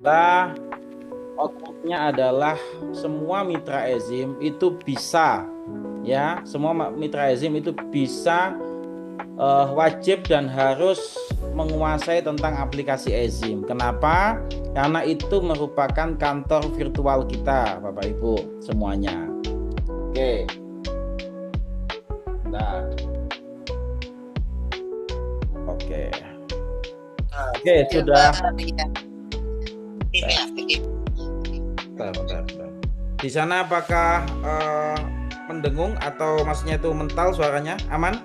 adalah outputnya adalah semua mitra Ezim itu bisa, ya, semua mitra Ezim itu bisa wajib dan harus menguasai tentang aplikasi Ezim. Kenapa? Karena itu merupakan kantor virtual kita, Bapak Ibu semuanya. Oke. Nah. Oke. Oke, sudah. Bentar. Di sana apakah mendengung atau maksudnya itu mental suaranya? Aman?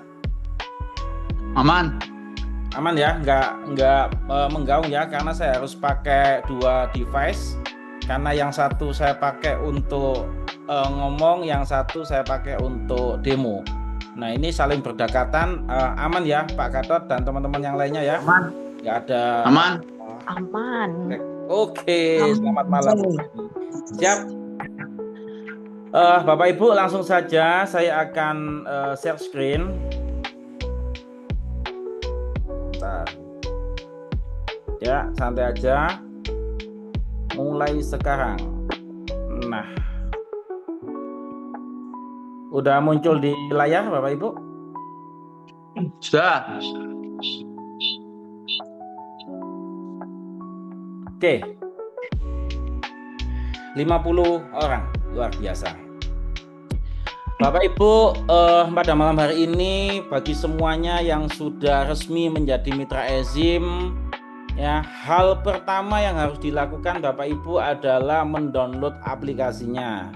Aman ya, nggak menggaung ya, karena saya harus pakai dua device, karena yang satu saya pakai untuk ngomong, yang satu saya pakai untuk demo. Nah, ini saling berdekatan. Aman ya Pak Gatot dan teman-teman yang lainnya ya? Aman. Nggak ada. Aman. Oke, selamat malam. Siap. Bapak Ibu, langsung saja saya akan share screen. Bentar. Ya, santai aja. Mulai sekarang. Nah, udah muncul di layar Bapak Ibu? Sudah. Oke. 50 orang, luar biasa. Bapak Ibu, pada malam hari ini bagi semuanya yang sudah resmi menjadi mitra Ezim, ya, hal pertama yang harus dilakukan Bapak Ibu adalah mendownload aplikasinya.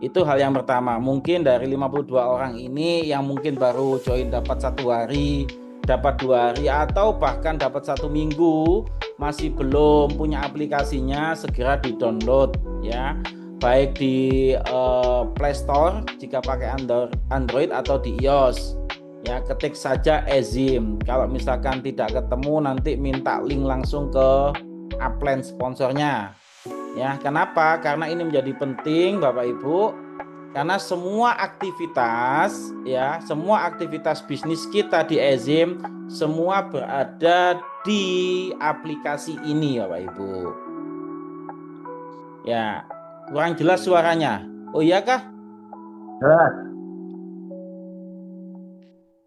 Itu hal yang pertama. Mungkin dari 52 orang ini yang mungkin baru join dapat 1 hari, dapat 2 hari, atau bahkan dapat 1 minggu masih belum punya aplikasinya, segera di-download ya. Baik di Play Store jika pakai Android atau di iOS. Ya, ketik saja Ezim. Kalau misalkan tidak ketemu, nanti minta link langsung ke upline sponsornya. Ya, kenapa? Karena ini menjadi penting Bapak Ibu. Karena semua aktivitas, ya, semua aktivitas bisnis kita di Ezim semua berada di aplikasi ini Bapak Ibu. Ya, kurang jelas suaranya. Oh iya kah? Jelas.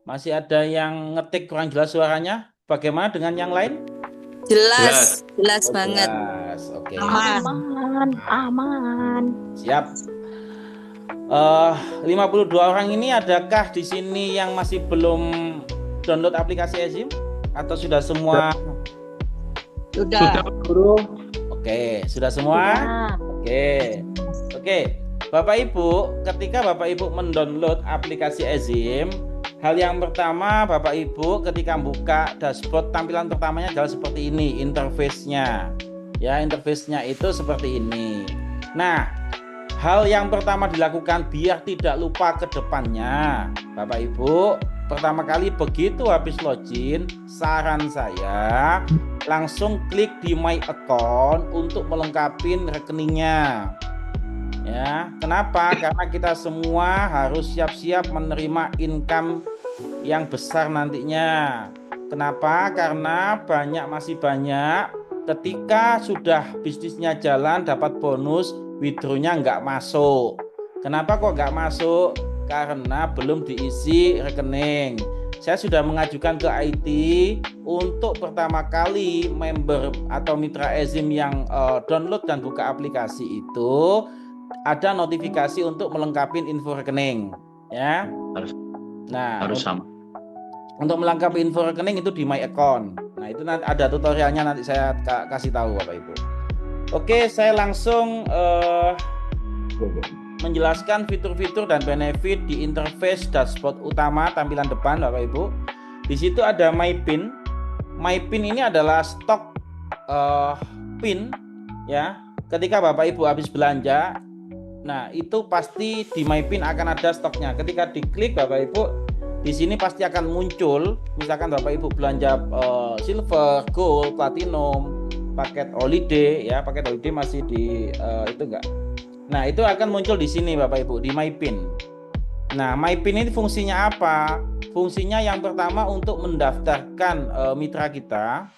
Masih ada yang ngetik kurang jelas suaranya? Bagaimana dengan yang lain? Jelas banget. Jelas. Oke. Aman. Siap. 52 orang ini adakah di sini yang masih belum download aplikasi Ezim atau sudah semua? Sudah. Guru. Oke, sudah semua? Oke. Bapak Ibu, ketika Bapak Ibu mendownload aplikasi Ezim, hal yang pertama Bapak Ibu ketika buka dashboard, tampilan pertamanya adalah seperti ini interface-nya. Ya, interface-nya itu seperti ini. Nah, hal yang pertama dilakukan biar tidak lupa ke depannya, Bapak Ibu, pertama kali begitu habis login, saran saya langsung klik di My Account untuk melengkapi rekeningnya. Ya, kenapa? Karena kita semua harus siap-siap menerima income yang besar nantinya. Kenapa? Karena masih banyak ketika sudah bisnisnya jalan dapat bonus, withdrawnya nggak masuk. Kenapa kok nggak masuk? Karena belum diisi rekening. Saya sudah mengajukan ke IT untuk pertama kali member atau mitra Ezim yang download dan buka aplikasi itu ada notifikasi untuk melengkapi info rekening, ya. Harus sama. Untuk melengkapi info rekening itu di My Account. Nah, itu nanti ada tutorialnya, nanti saya kasih tahu Bapak Ibu. Oke, saya langsung menjelaskan fitur-fitur dan benefit di interface dashboard utama tampilan depan Bapak Ibu. Di situ ada My Pin. My Pin ini adalah stok pin, ya. Ketika Bapak Ibu habis belanja, nah itu pasti di My Pin akan ada stoknya. Ketika diklik Bapak Ibu, di sini pasti akan muncul, misalkan Bapak Ibu belanja silver, gold, platinum, paket holiday, ya, paket holiday masih di itu enggak. Nah, itu akan muncul di sini Bapak Ibu, di My Pin. Nah, My Pin ini fungsinya apa? Fungsinya yang pertama untuk mendaftarkan mitra kita,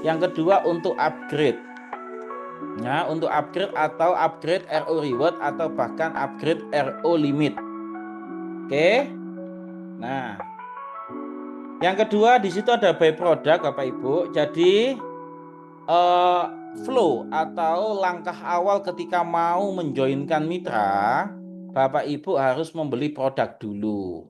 yang kedua untuk upgrade. Ya, untuk upgrade atau upgrade RO reward atau bahkan upgrade RO limit. Oke. Nah, yang kedua di situ ada by product Bapak Ibu. Jadi flow atau langkah awal ketika mau menjoinkan mitra, Bapak Ibu harus membeli produk dulu.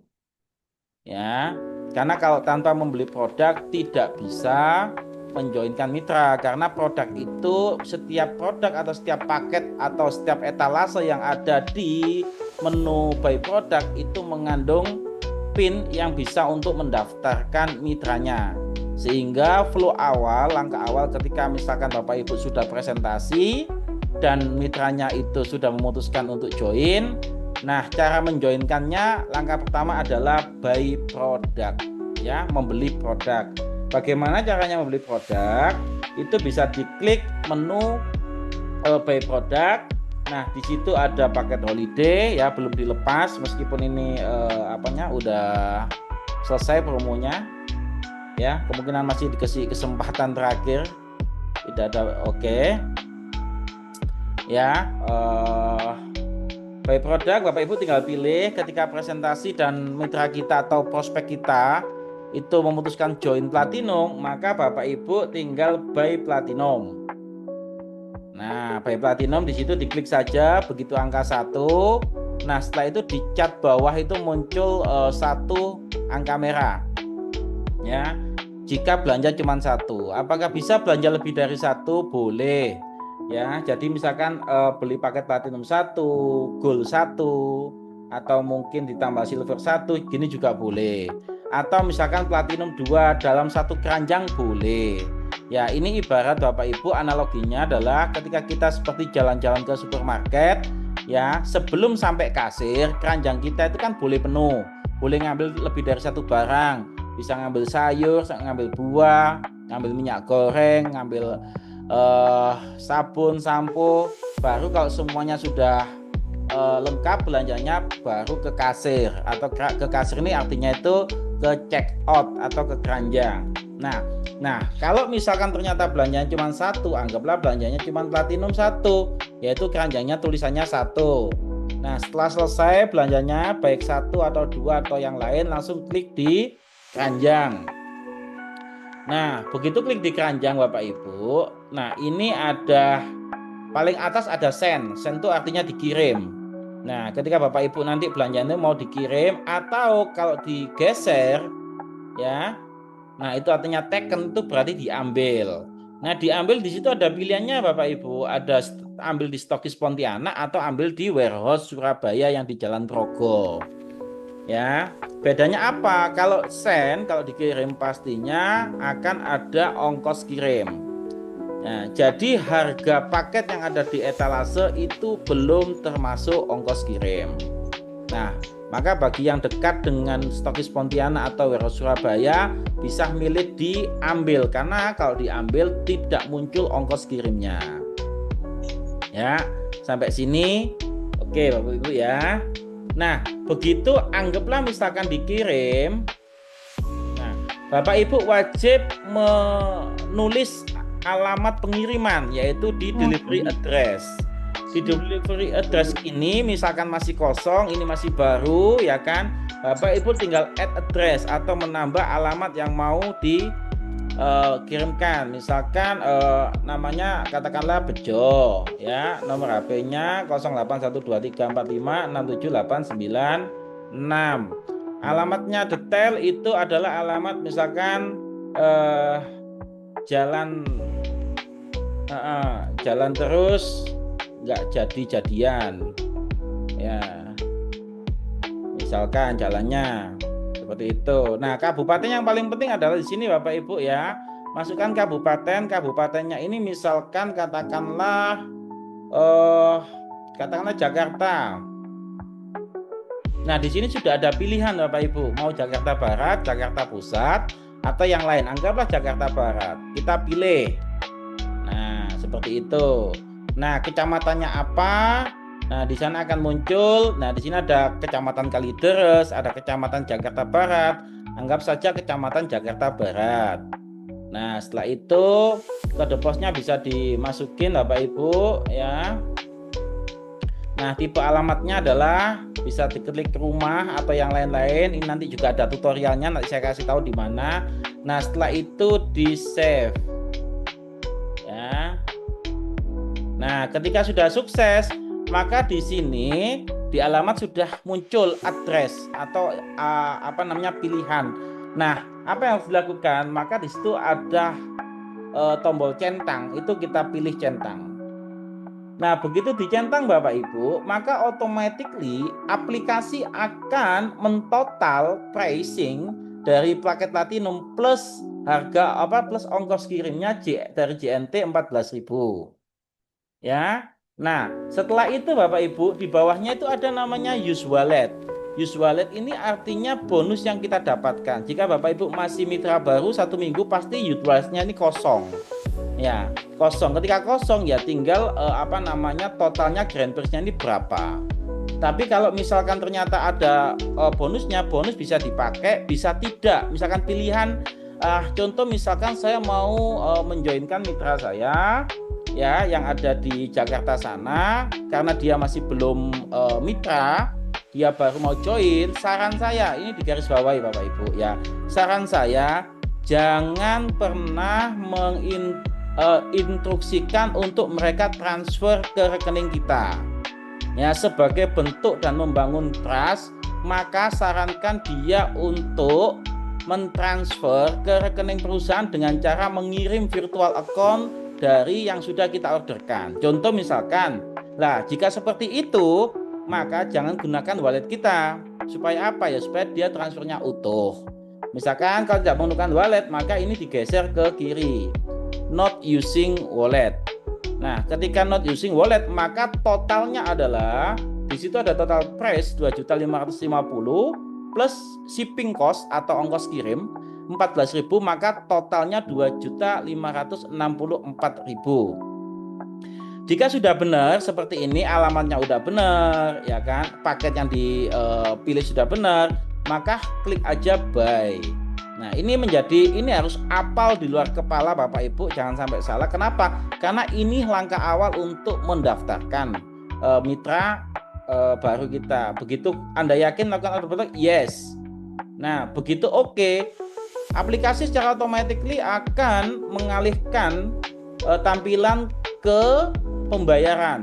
Ya. Karena kalau tanpa membeli produk tidak bisa menjoinkan mitra, karena produk itu setiap produk atau setiap paket atau setiap etalase yang ada di menu by product itu mengandung PIN yang bisa untuk mendaftarkan mitranya. Sehingga flow awal, langkah awal ketika misalkan Bapak Ibu sudah presentasi dan mitranya itu sudah memutuskan untuk join. Nah, cara menjoinkannya langkah pertama adalah buy product, ya, membeli produk. Bagaimana caranya membeli produk? Itu bisa diklik menu buy product. Nah, di situ ada paket holiday, ya, belum dilepas meskipun ini udah selesai promonya. Ya, kemungkinan masih dikasih kesempatan terakhir. Tidak ada, oke. Ya, buy product Bapak Ibu tinggal pilih ketika presentasi dan mitra kita atau prospek kita itu memutuskan join platinum, maka Bapak Ibu tinggal buy platinum. Nah, buy platinum di situ diklik saja begitu angka 1. Nah, setelah itu di cat bawah itu muncul 1 angka merah. Ya. Jika belanja cuma 1. Apakah bisa belanja lebih dari 1? Boleh. Ya, jadi misalkan beli paket platinum 1, gold 1, atau mungkin ditambah silver 1, gini juga boleh. Atau misalkan platinum 2 dalam 1 keranjang boleh. Ya, ini ibarat Bapak Ibu analoginya adalah ketika kita seperti jalan-jalan ke supermarket, ya, sebelum sampai kasir, keranjang kita itu kan boleh penuh. Boleh ngambil lebih dari 1 barang. Bisa ngambil sayur, ngambil buah, ngambil minyak goreng, ngambil sabun, sampo. Baru kalau semuanya sudah lengkap belanjanya baru ke kasir, atau ke kasir ini artinya itu ke check out atau ke keranjang. Nah, kalau misalkan ternyata belanjanya cuma 1, anggaplah belanjanya cuma platinum 1, yaitu keranjangnya tulisannya 1. Nah, setelah selesai belanjanya baik 1 atau 2 atau yang lain, langsung klik di keranjang. Nah, begitu klik di keranjang Bapak Ibu, nah ini ada paling atas ada send. Send itu artinya dikirim. Nah, ketika Bapak Ibu nanti belanjanya mau dikirim atau kalau digeser, ya, nah itu artinya taken, itu berarti diambil. Nah, diambil di situ ada pilihannya Bapak Ibu, ada ambil di Stokis Pontianak atau ambil di warehouse Surabaya yang di Jalan Progo. Ya, bedanya apa? Kalau send, kalau dikirim pastinya akan ada ongkos kirim. Nah, jadi harga paket yang ada di etalase itu belum termasuk ongkos kirim. Nah, maka bagi yang dekat dengan Stokis Pontianak atau warehouse Surabaya bisa milih diambil, karena kalau diambil tidak muncul ongkos kirimnya. Ya, sampai sini oke Bapak Ibu ya. Nah, begitu anggaplah misalkan dikirim. Nah, Bapak Ibu wajib menulis alamat pengiriman, yaitu di delivery address. Di delivery address ini misalkan masih kosong, ini masih baru, ya kan? Bapak Ibu tinggal add address atau menambah alamat yang mau dikirimkan. Misalkan namanya katakanlah Bejo, ya, nomor HP-nya 081345678996. Alamatnya detail itu adalah alamat misalkan jalan terus nggak jadi-jadian, ya, misalkan jalannya seperti itu. Nah, kabupaten yang paling penting adalah di sini Bapak Ibu ya, masukkan kabupatennya ini misalkan katakanlah Jakarta. Nah, di sini sudah ada pilihan Bapak Ibu, mau Jakarta Barat, Jakarta Pusat, atau yang lain. Anggaplah Jakarta Barat, kita pilih. Nah, seperti itu. Nah, kecamatannya apa? Nah, di sana akan muncul. Nah, di sini ada Kecamatan Kalideres, ada Kecamatan Jakarta Barat. Anggap saja Kecamatan Jakarta Barat. Nah, setelah itu kode posnya bisa dimasukin Bapak Ibu ya. Nah, tipe alamatnya adalah bisa diklik rumah atau yang lain-lain. Ini nanti juga ada tutorialnya, nanti saya kasih tahu di mana. Nah, setelah itu di save. Ya. Nah, ketika sudah sukses, maka di sini di alamat sudah muncul address atau pilihan. Nah, apa yang harus dilakukan? Maka di situ ada tombol centang, itu kita pilih centang. Nah, begitu dicentang Bapak Ibu, maka automatically aplikasi akan mentotal pricing dari paket Platinum plus harga plus ongkos kirimnya dari JNT 14.000. Ya. Nah, setelah itu Bapak Ibu, di bawahnya itu ada namanya use wallet. Use wallet ini artinya bonus yang kita dapatkan. Jika Bapak Ibu masih mitra baru 1 minggu, pasti use walletnya ini kosong. Ya, kosong. Ketika kosong ya tinggal totalnya grand prize-nya ini berapa. Tapi kalau misalkan ternyata ada bonusnya, bonus bisa dipakai, bisa tidak. Misalkan pilihan contoh misalkan saya mau menjoinkan mitra saya ya yang ada di Jakarta sana, karena dia masih belum mitra, dia baru mau join. Saran saya ini digarisbawahi Bapak Ibu ya. Saran saya jangan pernah instruksikan untuk mereka transfer ke rekening kita ya, sebagai bentuk dan membangun trust. Maka sarankan dia untuk mentransfer ke rekening perusahaan dengan cara mengirim virtual account dari yang sudah kita orderkan. Contoh misalkan, jika seperti itu maka jangan gunakan wallet kita. Supaya apa ya? Supaya dia transfernya utuh. Misalkan kalau tidak menggunakan wallet, maka ini digeser ke kiri, not using wallet. Nah, ketika not using wallet, maka totalnya adalah di situ ada total price 2.550 plus shipping cost atau ongkos kirim 14.000, maka totalnya 2.564.000. Jika sudah benar seperti ini, alamatnya udah benar ya kan, paket yang dipilih sudah benar, maka klik aja buy. Nah, ini harus apal di luar kepala Bapak Ibu, jangan sampai salah. Kenapa? Karena ini langkah awal untuk mendaftarkan mitra baru kita. Begitu Anda yakin melakukan order, yes. Nah, begitu oke, aplikasi secara automatically akan mengalihkan tampilan ke pembayaran.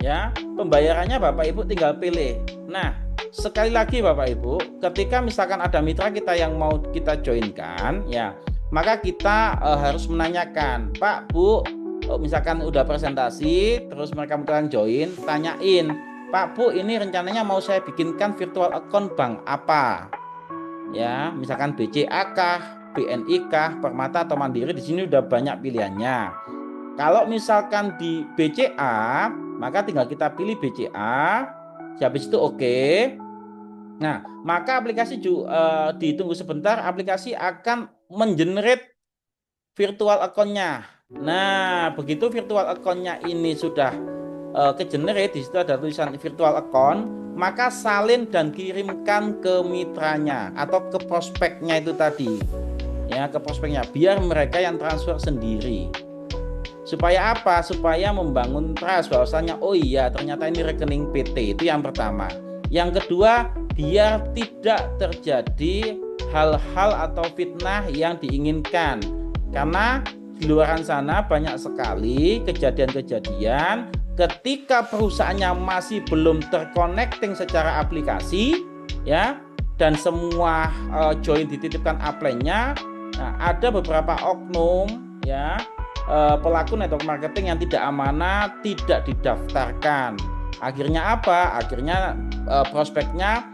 Ya, pembayarannya Bapak Ibu tinggal pilih. Nah, sekali lagi Bapak Ibu, ketika misalkan ada mitra kita yang mau kita joinkan ya, maka kita harus menanyakan, Pak, Bu, misalkan udah presentasi terus mereka mau join, tanyain, Pak, Bu, ini rencananya mau saya bikinkan virtual account bank apa? Ya, misalkan BCA kah, BNI kah, Permata atau Mandiri, di sini udah banyak pilihannya. Kalau misalkan di BCA, maka tinggal kita pilih BCA. Habis itu oke. Nah, maka aplikasi ditunggu sebentar, aplikasi akan mengenerate virtual account-nya. Nah, begitu virtual account-nya ini sudah ke-generate, di situ ada tulisan virtual account, maka salin dan kirimkan ke mitranya atau ke prospeknya itu tadi. Ya, ke prospeknya, biar mereka yang transfer sendiri. Supaya apa? Supaya membangun trust bahwasanya oh iya ternyata ini rekening PT, itu yang pertama. Yang kedua, biar tidak terjadi hal-hal atau fitnah yang diinginkan. Karena di luar sana banyak sekali kejadian-kejadian ketika perusahaannya masih belum terconnecting secara aplikasi ya, dan semua join dititipkan upline-nya. Nah, ada beberapa oknum ya, pelaku network marketing yang tidak amanah, tidak didaftarkan. Akhirnya apa? Akhirnya prospeknya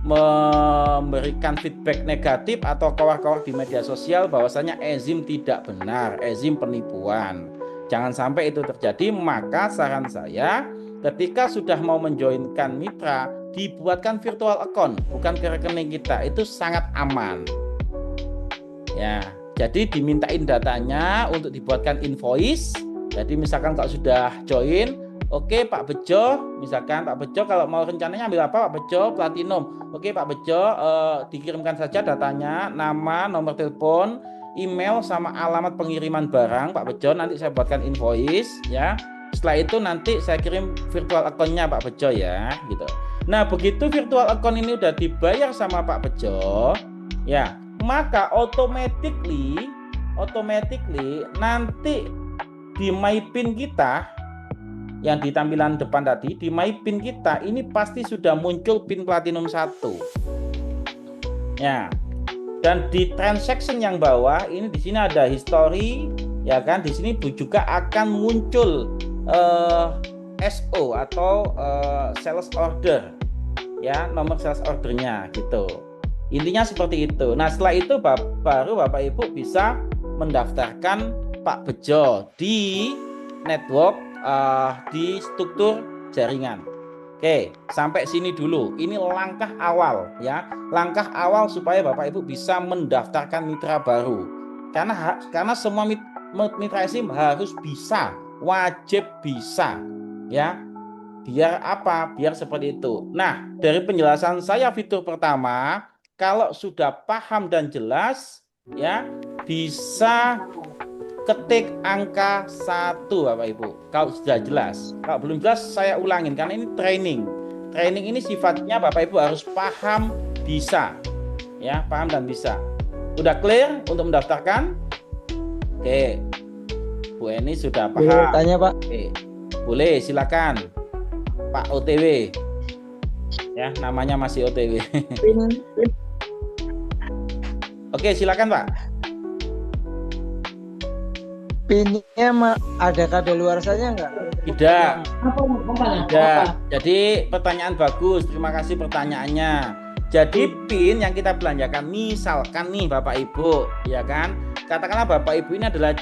memberikan feedback negatif atau kawar-kawar di media sosial bahwasanya ezim tidak benar, ezim penipuan. Jangan sampai itu terjadi. Maka saran saya, ketika sudah mau menjoinkan mitra, dibuatkan virtual account, bukan ke rekening kita. Itu sangat aman. Ya, jadi dimintain datanya untuk dibuatkan invoice. Jadi misalkan kalau sudah join, oke Pak Bejo, misalkan Pak Bejo kalau mau rencananya ambil apa Pak Bejo? Platinum. Oke Pak Bejo, dikirimkan saja datanya, nama, nomor telepon, email sama alamat pengiriman barang Pak Bejo, nanti saya buatkan invoice ya. Setelah itu nanti saya kirim virtual account-nya Pak Bejo ya, gitu. Nah, begitu virtual account ini udah dibayar sama Pak Bejo, ya, maka automatically nanti di MyPin kita yang di tampilan depan tadi, di MyPin kita ini pasti sudah muncul PIN Platinum 1. Ya. Dan di transaction yang bawah ini di sini ada history, ya kan? Di sini juga akan muncul SO atau sales order, ya, nomor sales ordernya gitu. Intinya seperti itu. Nah, setelah itu baru Bapak Ibu bisa mendaftarkan Pak Bejo di network, di struktur jaringan. Oke, sampai sini dulu. Ini langkah awal ya. Langkah awal supaya Bapak Ibu bisa mendaftarkan mitra baru. Karena semua mitra eSIM harus bisa, wajib bisa ya. Biar apa? Biar seperti itu. Nah, dari penjelasan saya fitur pertama, kalau sudah paham dan jelas ya, bisa ketik angka 1 Bapak Ibu. Kalau sudah jelas. Kalau belum jelas saya ulangin karena ini training. Training ini sifatnya Bapak Ibu harus paham, bisa. Ya, paham dan bisa. Udah clear untuk mendaftarkan? Oke. Bu Eni sudah paham. Boleh tanya, Pak? Oke. Boleh, silakan. Pak OTW. Ya, namanya masih OTW. Oke, silakan Pak. PIN-nya ada kadaluarsanya nggak? Tidak. Tidak. Jadi pertanyaan bagus. Terima kasih pertanyaannya. Jadi PIN yang kita belanjakan, misalkan nih Bapak Ibu, ya kan? Katakanlah Bapak Ibu ini adalah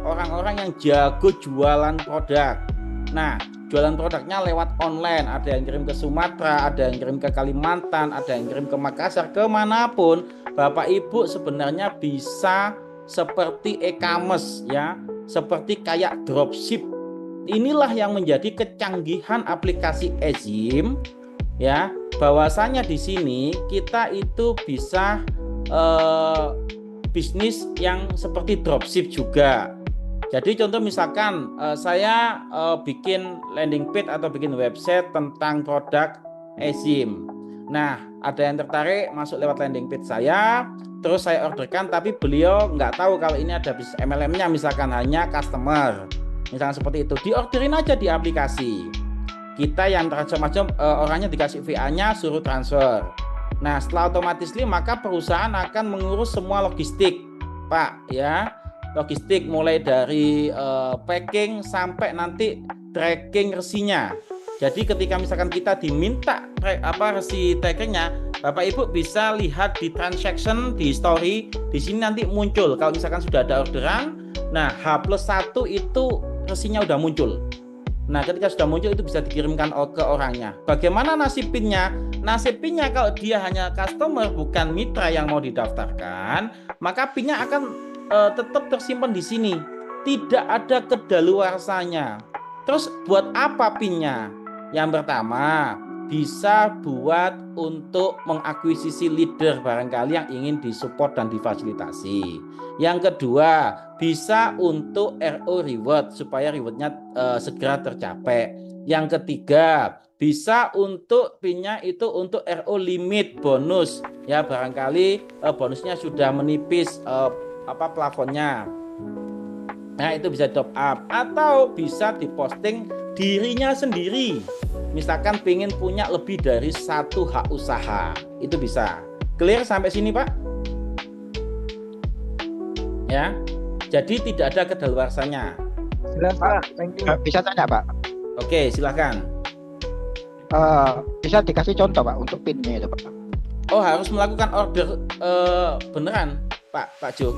orang-orang yang jago jualan produk. Nah, jualan produknya lewat online. Ada yang kirim ke Sumatera, ada yang kirim ke Kalimantan, ada yang kirim ke Makassar, kemanapun. Bapak Ibu sebenarnya bisa seperti e-commerce ya, seperti kayak dropship. Inilah yang menjadi kecanggihan aplikasi eSIM ya, bahwasanya di sini kita itu bisa bisnis yang seperti dropship juga. Jadi contoh misalkan saya bikin landing page atau bikin website tentang produk eSIM. Nah, ada yang tertarik masuk lewat landing page saya, terus saya orderkan, tapi beliau nggak tahu kalau ini ada bisnis MLM-nya, misalkan hanya customer, misalkan seperti itu, diorderin aja di aplikasi. Kita yang macam-macam orangnya dikasih VA-nya, suruh transfer. Nah, setelah otomatis maka perusahaan akan mengurus semua logistik, Pak, ya. Logistik mulai dari packing sampai nanti tracking resinya. Jadi ketika misalkan kita diminta resi trackingnya, Bapak Ibu bisa lihat di transaction, di story, di sini nanti muncul. Kalau misalkan sudah ada orderan, nah H+1 itu resinya udah muncul. Nah, ketika sudah muncul itu bisa dikirimkan ke orangnya. Bagaimana nasib PIN-nya? Nasib PIN-nya kalau dia hanya customer bukan mitra yang mau didaftarkan, maka PIN-nya akan tetap tersimpan di sini. Tidak ada kedaluarsanya. Terus buat apa PIN-nya? Yang pertama, bisa buat untuk mengakuisisi leader barangkali yang ingin disupport dan difasilitasi. Yang kedua, bisa untuk RO reward supaya rewardnya segera tercapai. Yang ketiga, bisa untuk PIN-nya itu untuk RO limit bonus. Ya, barangkali bonusnya sudah menipis plafonnya. Nah, itu bisa top up atau bisa diposting dirinya sendiri. Misalkan pengen punya lebih dari satu hak usaha, itu bisa. Clear sampai sini, Pak? Ya. Jadi tidak ada kedaluarsanya. Jelas, Pak. Thank you. Bisa tanya, Pak? Oke, silakan. Bisa dikasih contoh, Pak, untuk PIN-nya itu, Pak? Oh, harus melakukan order beneran, Pak Jo.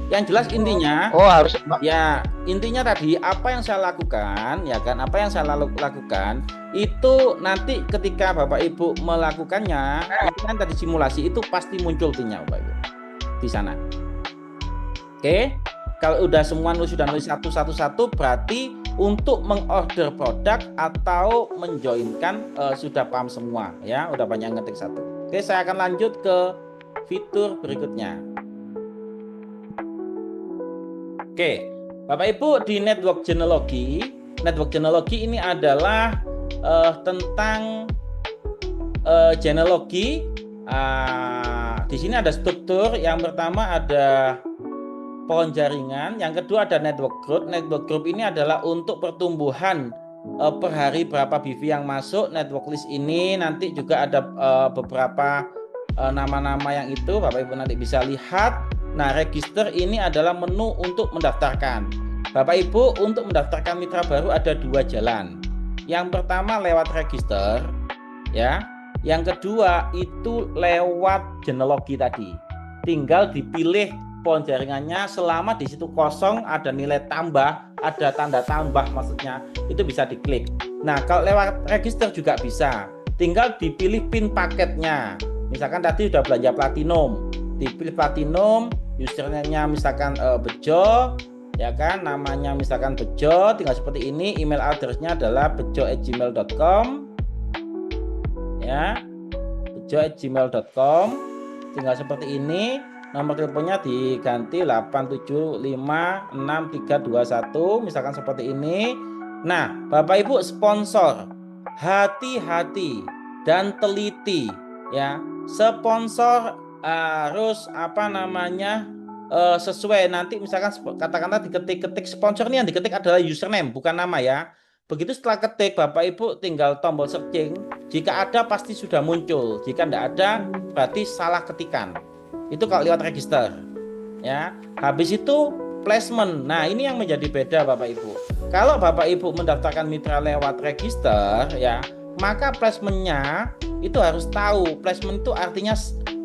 Yang jelas intinya, harus, Pak. Ya, intinya tadi apa yang saya lakukan, ya kan? Apa yang saya lakukan itu nanti ketika Bapak Ibu melakukannya, itu kan tadi simulasi itu pasti muncul PIN-nya Bapak Ibu di sana. Oke, kalau udah semua sudah nulis satu-satu berarti untuk mengorder produk atau menjoinkan sudah paham semua, ya, udah banyak ngetik satu. Oke, saya akan lanjut ke fitur berikutnya. Oke, Bapak Ibu, di network genealogi ini adalah tentang genealogi. Di sini ada struktur. Yang pertama ada pohon jaringan, yang kedua ada network group. Network group ini adalah untuk pertumbuhan per hari berapa BV yang masuk. Network list ini nanti juga ada beberapa nama-nama yang itu Bapak Ibu nanti bisa lihat. Nah, register ini adalah menu untuk mendaftarkan. Bapak Ibu, untuk mendaftarkan mitra baru ada 2 jalan. Yang pertama lewat register, ya. Yang kedua itu lewat genealogi tadi. Tinggal dipilih pohon jaringannya, selama di situ kosong ada nilai tambah, ada tanda tambah maksudnya, itu bisa diklik. Nah, kalau lewat register juga bisa. Tinggal dipilih pin paketnya. Misalkan tadi sudah belanja platinum, dipilih platinum, username-nya misalkan Bejo, ya kan, namanya misalkan Bejo, tinggal seperti ini, email address-nya adalah bejo@gmail.com, ya, bejo@gmail.com, tinggal seperti ini. Nomor teleponnya diganti 8756321, misalkan seperti ini. Nah, Bapak Ibu sponsor, hati-hati dan teliti, ya. Sponsor harus sesuai. Nanti misalkan katakanlah diketik sponsor ini, yang diketik adalah username bukan nama, ya. Begitu setelah ketik, Bapak Ibu tinggal tombol searching. Jika ada pasti sudah muncul, jika tidak ada berarti salah ketikan. Itu kalau lewat register, ya. Habis itu placement. Nah, ini yang menjadi beda Bapak Ibu. Kalau Bapak Ibu mendaftarkan mitra lewat register, ya, maka placementnya itu harus tahu. Placement itu artinya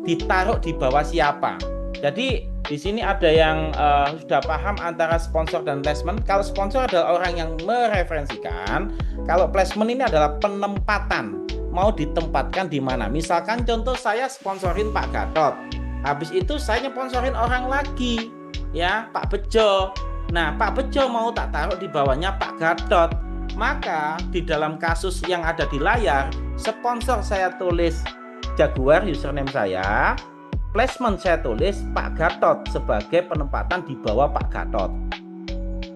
ditaruh di bawah siapa. Jadi di sini ada yang sudah paham antara sponsor dan placement. Kalau sponsor adalah orang yang mereferensikan, kalau placement ini adalah penempatan. Mau ditempatkan di mana? Misalkan contoh saya sponsorin Pak Gatot. Habis itu saya sponsorin orang lagi, ya, Pak Bejo. Nah, Pak Bejo mau tak taruh di bawahnya Pak Gatot. Maka di dalam kasus yang ada di layar, sponsor saya tulis Jaguar username saya, placement saya tulis Pak Gatot sebagai penempatan di bawah Pak Gatot.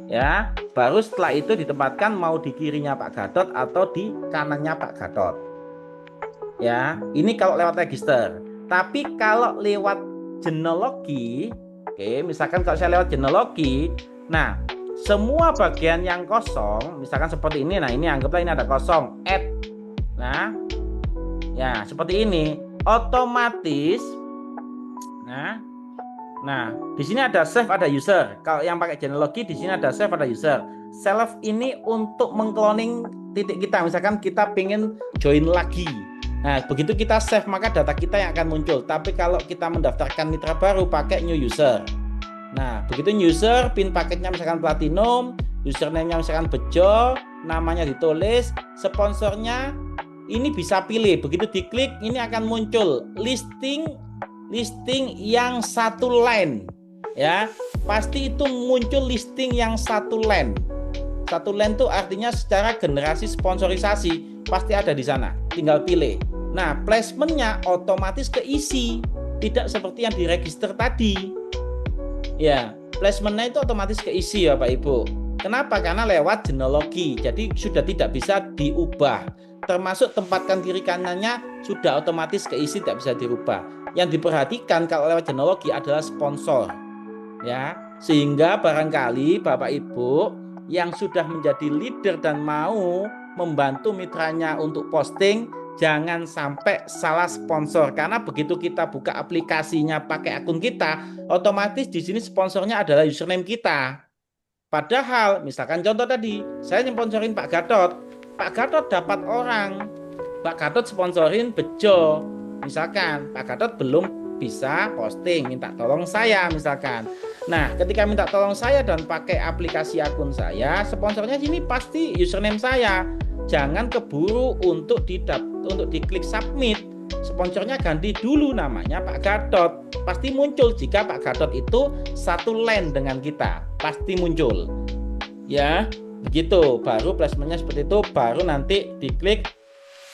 Ya, baru setelah itu ditempatkan mau di kirinya Pak Gatot atau di kanannya Pak Gatot. Ya, ini kalau lewat register. Tapi kalau lewat genealogi, oke, misalkan kalau saya lewat genealogi, nah, semua bagian yang kosong, misalkan seperti ini, nah ini anggaplah ini ada kosong, add. Nah, ya seperti ini, otomatis. Nah, di sini ada save, ada user. Kalau yang pakai genealogi di sini ada save, ada user. Self ini untuk mengcloning titik kita. Misalkan kita pengen join lagi. Nah, begitu kita save maka data kita yang akan muncul. Tapi kalau kita mendaftarkan mitra baru pakai new user. Nah, begitu new user, pin paketnya misalkan platinum, username-nya misalkan Bejo, namanya ditulis, sponsornya ini bisa pilih. Begitu diklik ini akan muncul listing yang satu line, ya. Pasti itu muncul listing yang satu line. Satu line itu artinya secara generasi sponsorisasi pasti ada di sana. Tinggal pilih. Nah, placementnya otomatis keisi, tidak seperti yang diregister tadi. Ya, placementnya itu otomatis keisi ya Pak Ibu. Kenapa? Karena lewat genealogi, jadi sudah tidak bisa diubah. Termasuk tempatkan kiri kanannya sudah otomatis keisi, tidak bisa dirubah. Yang diperhatikan kalau lewat genealogi adalah sponsor, ya. Sehingga barangkali Bapak Ibu yang sudah menjadi leader dan mau membantu mitranya untuk posting, jangan sampai salah sponsor, karena begitu kita buka aplikasinya pakai akun kita, otomatis di sini sponsornya adalah username kita. Padahal misalkan contoh tadi, saya sponsorin Pak Gatot. Pak Gatot dapat orang. Pak Gatot sponsorin Bejo. Misalkan Pak Gatot belum bisa posting, minta tolong saya misalkan. Nah, ketika minta tolong saya dan pakai aplikasi akun saya, sponsornya sini pasti username saya. Jangan keburu untuk diklik submit. Sponsornya ganti dulu namanya Pak Gatot. Pasti muncul jika Pak Gatot itu satu line dengan kita. Pasti muncul. Ya, begitu. Baru placementnya seperti itu. Baru nanti diklik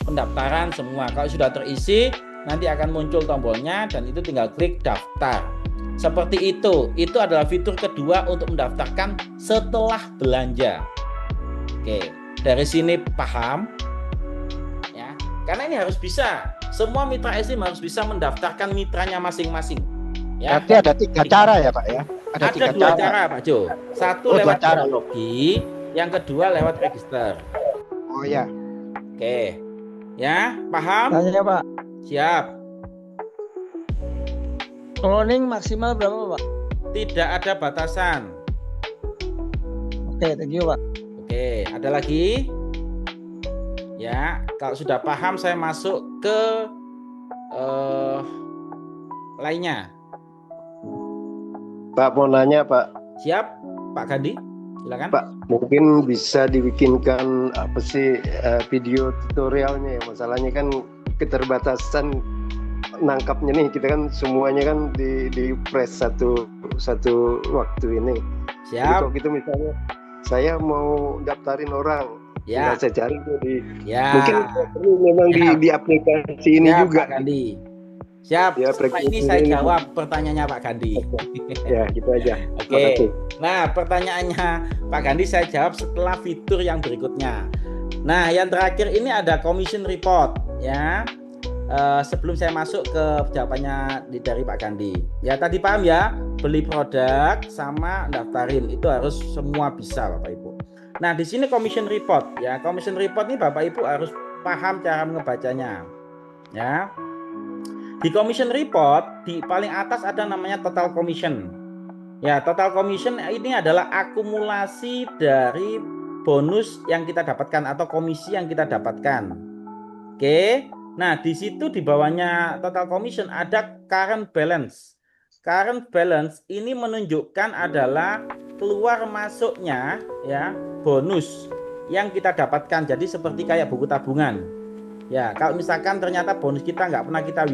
pendaftaran semua. Kalau sudah terisi, nanti akan muncul tombolnya dan itu tinggal klik daftar. Seperti itu adalah fitur kedua untuk mendaftarkan setelah belanja. Oke, dari sini paham ya, karena ini harus bisa, semua mitra eSIM harus bisa mendaftarkan mitranya masing-masing ya. Berarti ada 3 cara ya Pak ya? Ada 2 cara Pak Jo. Satu lewat 2 cara. teknologi, yang kedua lewat register. Oh ya. Oke, ya paham? Tanya Pak, Siap. cloning maksimal berapa Pak? Tidak ada batasan. Oke, thank you Pak. Oke, ada lagi? Ya, kalau sudah paham saya masuk ke lainnya. Pak mau nanya Pak, Siap, Pak Gandhi? Silakan. Pak mungkin bisa dibikinkan apa sih video tutorialnya ya, masalahnya kan keterbatasan nangkapnya nih, kita kan semuanya kan di press satu waktu ini. Jadi Siap. kalau gitu misalnya saya mau daftarin orang, Ya. saya cari tuh di Ya. mungkin perlu memang Siap. di aplikasi ini Siap, juga. Pak Gandhi. Siap. Ya, Setelah ini frekuensi saya ini. jawab pertanyaannya Pak Gandhi. Ya gitu aja. Oke. Makasih. Nah, pertanyaannya Pak Gandhi saya jawab setelah fitur yang berikutnya. Nah, yang terakhir ini ada commission report ya. Sebelum saya masuk ke jawabannya dari Pak Gandhi. Ya tadi paham ya, beli produk sama daftarin itu harus semua bisa Bapak Ibu. Nah, di sini commission report ya. Commission report ini Bapak Ibu harus paham cara ngebacanya. Ya. Di commission report di paling atas ada namanya total commission. Ya, total commission ini adalah akumulasi dari bonus yang kita dapatkan atau komisi yang kita dapatkan. Oke. Nah, di situ di bawahnya total commission ada current balance. Current balance ini menunjukkan adalah keluar masuknya ya bonus yang kita dapatkan. Jadi seperti kayak buku tabungan. Ya, kalau misalkan ternyata bonus kita nggak pernah kita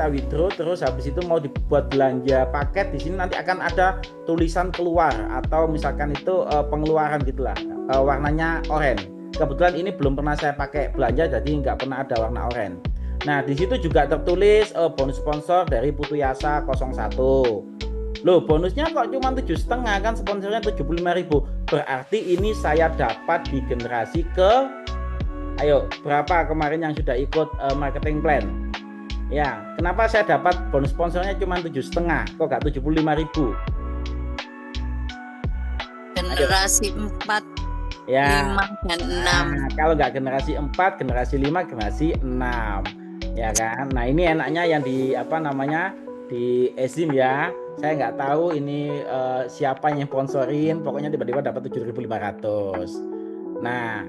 withdraw, terus habis itu mau dibuat belanja paket, di sini nanti akan ada tulisan keluar atau misalkan itu pengeluaran gitulah, warnanya oranye. Kebetulan ini belum pernah saya pakai belanja, jadi nggak pernah ada warna oranye. Nah, di situ juga tertulis bonus sponsor dari Putu Yasa 01. Loh, bonusnya kok cuma 7,5 kan, sponsornya 75.000. Berarti ini saya dapat di generasi ke, ayo berapa kemarin yang sudah ikut marketing plan? Ya, kenapa saya dapat bonus sponsornya cuma 7,5? Kok nggak 75.000? Generasi 4, Ya. 5 dan 6. Nah, kalau nggak generasi 4, generasi 5, generasi 6. Ya kan? Nah, ini enaknya yang di di eSIM ya. Saya nggak tahu ini siapa yang sponsorin, pokoknya tiba-tiba dapat 7.500. Nah,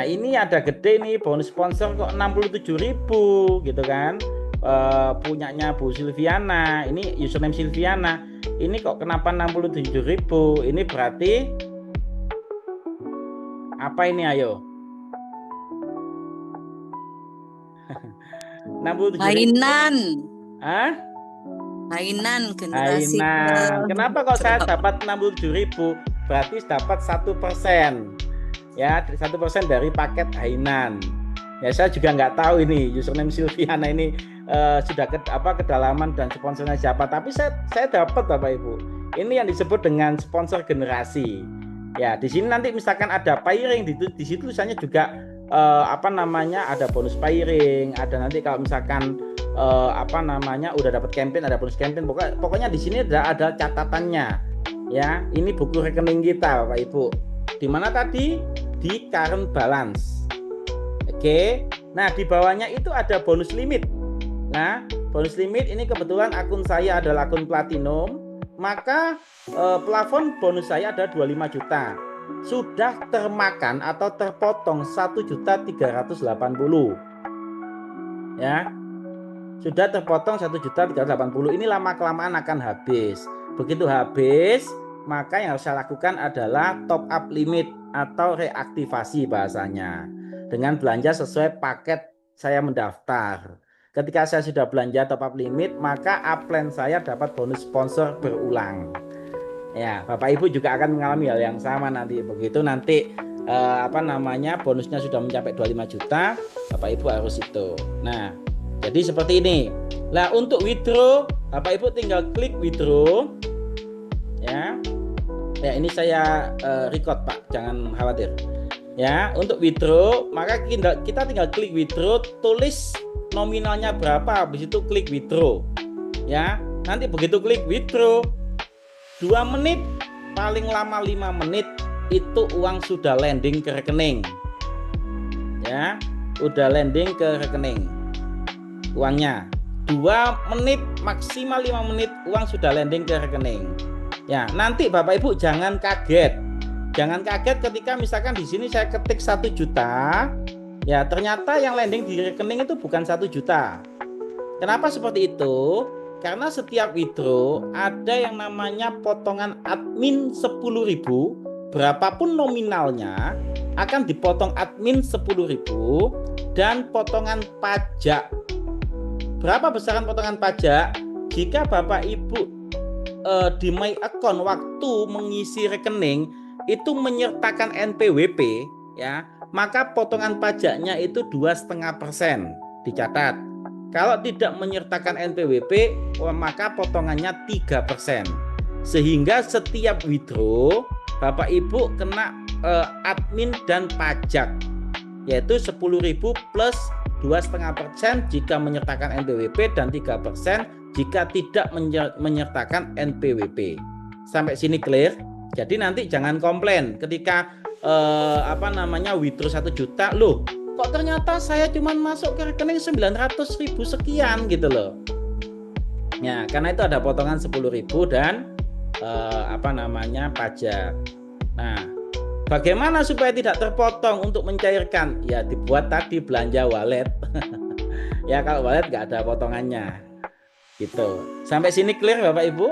ini ada gede nih bonus sponsor kok 67.000 gitu kan. Punyanya Bu Silviana, ini username Silviana. Ini kok kenapa 67.000? Ini berarti apa ini ayo? 67.000. Hainan. Hah? Hainan generasi Hainan. ke- Kenapa kok saya dapat 67.000? Berarti dapat 1%. Ya, 1% dari paket Hainan. Ya, saya juga nggak tahu ini username Silviana ini sudah kedalaman dan sponsornya siapa. Tapi saya dapat Bapak Ibu. Ini yang disebut dengan sponsor generasi. Ya, di sini nanti misalkan ada pairing, di situ tulisannya juga ada bonus pairing, ada nanti kalau misalkan udah dapat campaign, ada bonus campaign. Pokoknya di sini ada catatannya. Ya, ini buku rekening kita Bapak Ibu. Di mana tadi? Di current balance. Oke. Nah, di bawahnya itu ada bonus limit. Nah, bonus limit ini kebetulan akun saya adalah akun platinum, maka plafon bonus saya ada 25 juta. Sudah termakan atau terpotong 1.380.000. Ya. Sudah terpotong 1.380.000. Ini lama-kelamaan akan habis. Begitu habis, maka yang harus saya lakukan adalah top up limit atau reaktivasi bahasanya. Dengan belanja sesuai paket saya mendaftar. Ketika saya sudah belanja top up limit, maka upline saya dapat bonus sponsor berulang. Ya, Bapak Ibu juga akan mengalami hal yang sama nanti. Begitu nanti bonusnya sudah mencapai 25 juta, Bapak Ibu harus itu. Nah, jadi seperti ini. Nah, untuk withdraw Bapak Ibu tinggal klik withdraw. Ya. Ya, ini saya record Pak, jangan khawatir. Ya, untuk withdraw maka kita tinggal klik withdraw, tulis nominalnya berapa, habis itu klik withdraw. Ya, nanti begitu klik withdraw 2 menit, paling lama 5 menit itu uang sudah landing ke rekening. Ya, udah landing ke rekening uangnya. 2 menit maksimal 5 menit uang sudah landing ke rekening. Ya, nanti Bapak Ibu jangan kaget. Jangan kaget ketika misalkan di sini saya ketik 1 juta, ya ternyata yang landing di rekening itu bukan 1 juta. Kenapa seperti itu? Karena setiap withdraw ada yang namanya potongan admin 10.000, berapapun nominalnya akan dipotong admin 10.000 dan potongan pajak. Berapa besaran potongan pajak? Jika Bapak Ibu di My Account waktu mengisi rekening itu menyertakan NPWP, ya, maka potongan pajaknya itu 2,5%, dicatat. Kalau tidak menyertakan NPWP, maka potongannya 3%. Sehingga setiap withdraw Bapak Ibu kena admin dan pajak, yaitu 10.000 plus 2,5% jika menyertakan NPWP dan 3% jika tidak menyertakan NPWP. Sampai sini clear? Jadi nanti jangan komplain ketika withdraw 1 juta, loh kok ternyata saya cuma masuk ke rekening 900.000 sekian gitu loh. Ya, karena itu ada potongan 10.000 dan pajak. Nah, bagaimana supaya tidak terpotong untuk mencairkan? Ya dibuat tadi belanja wallet. Ya kalau wallet nggak ada potongannya. Gitu. Sampai sini clear Bapak Ibu?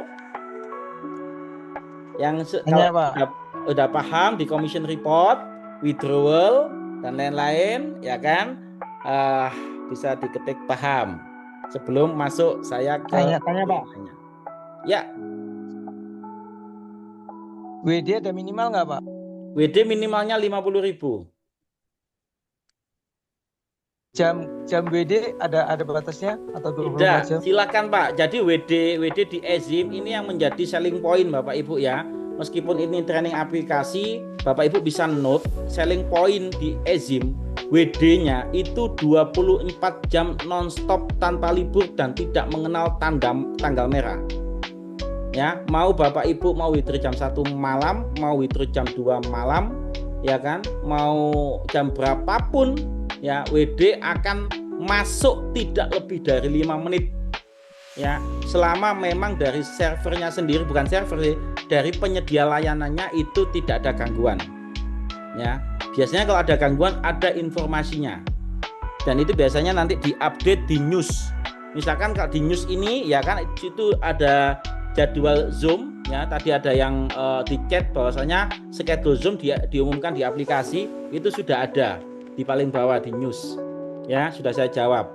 Yang udah paham di commission report, withdrawal dan lain-lain, ya kan? Bisa diketik paham. Sebelum masuk saya ke tanya Pak. Ya. WD ada minimal nggak Pak? WD minimalnya 50.000. Jam WD ada batasnya atau 24 jam? Silakan Pak. Jadi WD di EZIM ini yang menjadi selling point Bapak Ibu ya. Meskipun ini training aplikasi, Bapak Ibu bisa note selling point di EZIM WD-nya itu 24 jam non-stop tanpa libur dan tidak mengenal tanggal merah. Ya, mau Bapak Ibu mau withdraw jam 1 malam, mau withdraw jam 2 malam, ya kan? Mau jam berapapun, ya WD akan masuk tidak lebih dari 5 menit. Ya, selama memang dari servernya sendiri, bukan server sih, dari penyedia layanannya itu tidak ada gangguan. Ya, biasanya kalau ada gangguan ada informasinya. Dan itu biasanya nanti diupdate di news. Misalkan kalau di news ini ya kan itu ada jadwal Zoom, ya tadi ada yang di chat bahwasanya schedule Zoom diumumkan di aplikasi itu sudah ada di paling bawah di news. Ya, sudah saya jawab.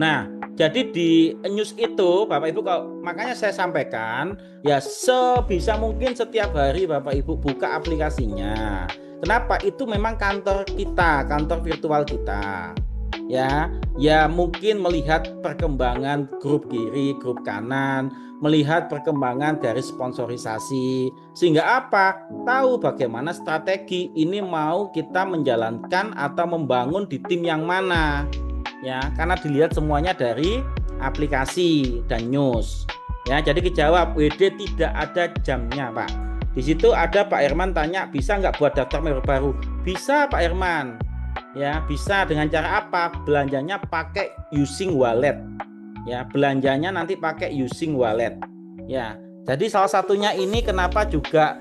Nah, jadi di news itu Bapak Ibu makanya saya sampaikan ya sebisa mungkin setiap hari Bapak Ibu buka aplikasinya. Kenapa? Itu memang kantor kita, kantor virtual kita. Ya mungkin melihat perkembangan grup kiri, grup kanan, melihat perkembangan dari sponsorisasi, sehingga apa? Tahu bagaimana strategi ini mau kita menjalankan atau membangun di tim yang mana. Ya, karena dilihat semuanya dari aplikasi dan news. Ya, jadi dijawab WD tidak ada jamnya, Pak. Di situ ada Pak Herman tanya, bisa nggak buat daftar member baru? Bisa, Pak Herman. Ya, bisa dengan cara apa? Belanjanya pakai using wallet. Ya, belanjanya nanti pakai using wallet. Ya, jadi salah satunya ini kenapa juga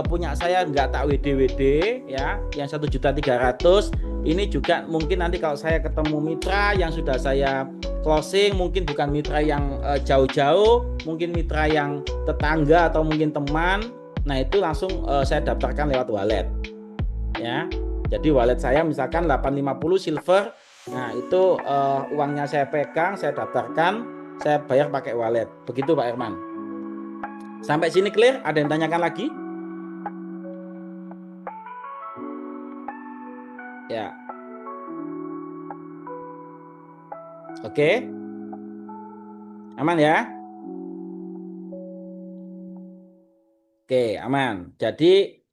punya saya nggak tak WD ya, yang 1.300.000 ini juga mungkin nanti kalau saya ketemu mitra yang sudah saya closing, mungkin bukan mitra yang jauh-jauh, mungkin mitra yang tetangga atau mungkin teman, nah itu langsung saya daftarkan lewat wallet. Ya, jadi wallet saya misalkan 850 silver, nah itu uangnya saya pegang, saya daftarkan, saya bayar pakai wallet. Begitu Pak Herman. Sampai sini clear? Ada yang tanyakan lagi? Ya. Oke. Aman ya? Oke, aman. Jadi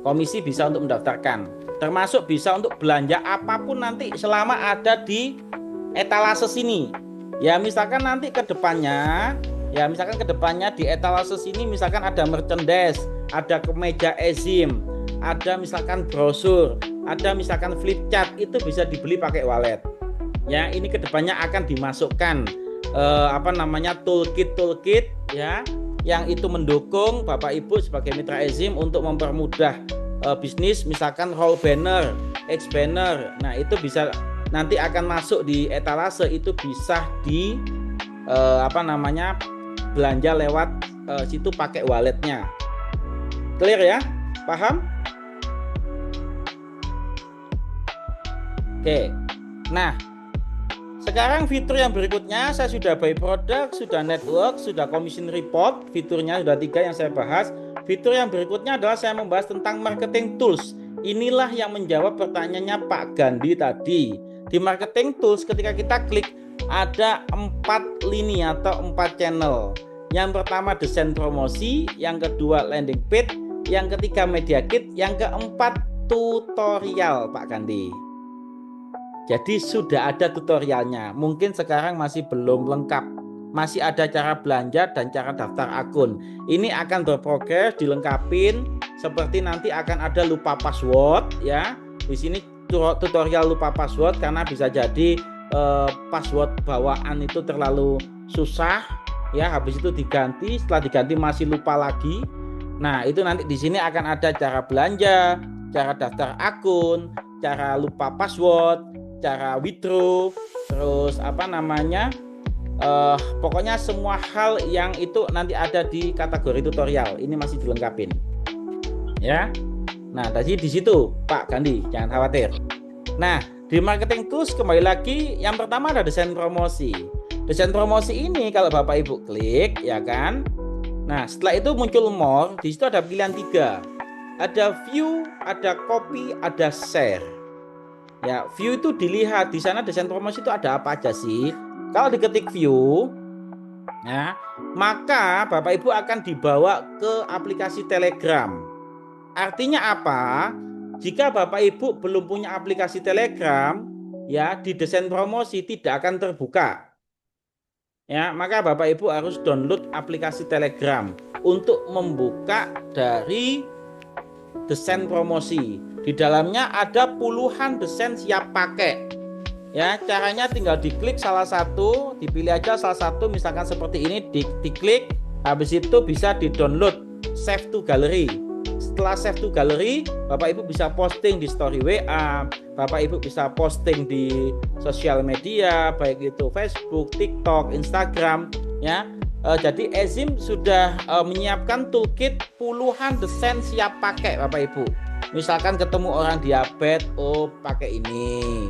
komisi bisa untuk mendaftarkan, termasuk bisa untuk belanja apapun nanti selama ada di etalase sini. Ya misalkan nanti ke depannya di etalase sini misalkan ada merchandise, ada kemeja EZIM, ada misalkan brosur, ada misalkan flip chart, itu bisa dibeli pakai wallet. Ya, ini ke depannya akan dimasukkan toolkit ya, yang itu mendukung Bapak Ibu sebagai mitra EZIM untuk mempermudah bisnis, misalkan roll banner, X banner. Nah, itu bisa nanti akan masuk di etalase, itu bisa di belanja lewat situ pakai walletnya. Clear ya? Paham? Oke. Nah, sekarang fitur yang berikutnya, saya sudah buy product, sudah network, sudah commission report. Fiturnya sudah 3 yang saya bahas. Fitur yang berikutnya adalah saya membahas tentang marketing tools. Inilah yang menjawab pertanyaannya Pak Gandhi tadi. Di marketing tools ketika kita klik ada 4 lini atau 4 channel. Yang pertama desain promosi, yang kedua landing page, yang ketiga media kit, yang keempat tutorial Pak Gandhi. Jadi sudah ada tutorialnya. Mungkin sekarang masih belum lengkap. Masih ada cara belanja dan cara daftar akun. Ini akan berprogres, dilengkapin. Seperti nanti akan ada lupa password ya. Di sini tutorial lupa password karena bisa jadi password bawaan itu terlalu susah ya, habis itu diganti, setelah diganti masih lupa lagi. Nah, itu nanti di sini akan ada cara belanja, cara daftar akun, cara lupa password, cara withdraw, terus pokoknya semua hal yang itu nanti ada di kategori tutorial. Ini masih dilengkapin ya. Nah, tadi di situ Pak Gandhi, jangan khawatir. Nah, di marketing tools kembali lagi, yang pertama ada desain promosi. Desain promosi ini kalau Bapak Ibu klik ya kan. Nah, setelah itu muncul more, di situ ada pilihan 3. Ada view, ada copy, ada share. Ya, view itu dilihat di sana desain promosi itu ada apa aja sih. Kalau diketik view ya, maka Bapak Ibu akan dibawa ke aplikasi Telegram. Artinya apa? Jika Bapak Ibu belum punya aplikasi Telegram, ya di desain promosi tidak akan terbuka. Ya, maka Bapak Ibu harus download aplikasi Telegram untuk membuka dari desain promosi. Di dalamnya ada puluhan desain siap pakai. Ya, caranya tinggal diklik salah satu, dipilih aja salah satu, misalkan seperti ini, diklik, habis itu bisa di-download, save to gallery. Setelah save to gallery, Bapak Ibu bisa posting di story WA, Bapak Ibu bisa posting di sosial media, baik itu Facebook, TikTok, Instagram, ya. Jadi EZIM sudah menyiapkan toolkit puluhan desain siap pakai Bapak Ibu. Misalkan ketemu orang diabetes, pakai ini.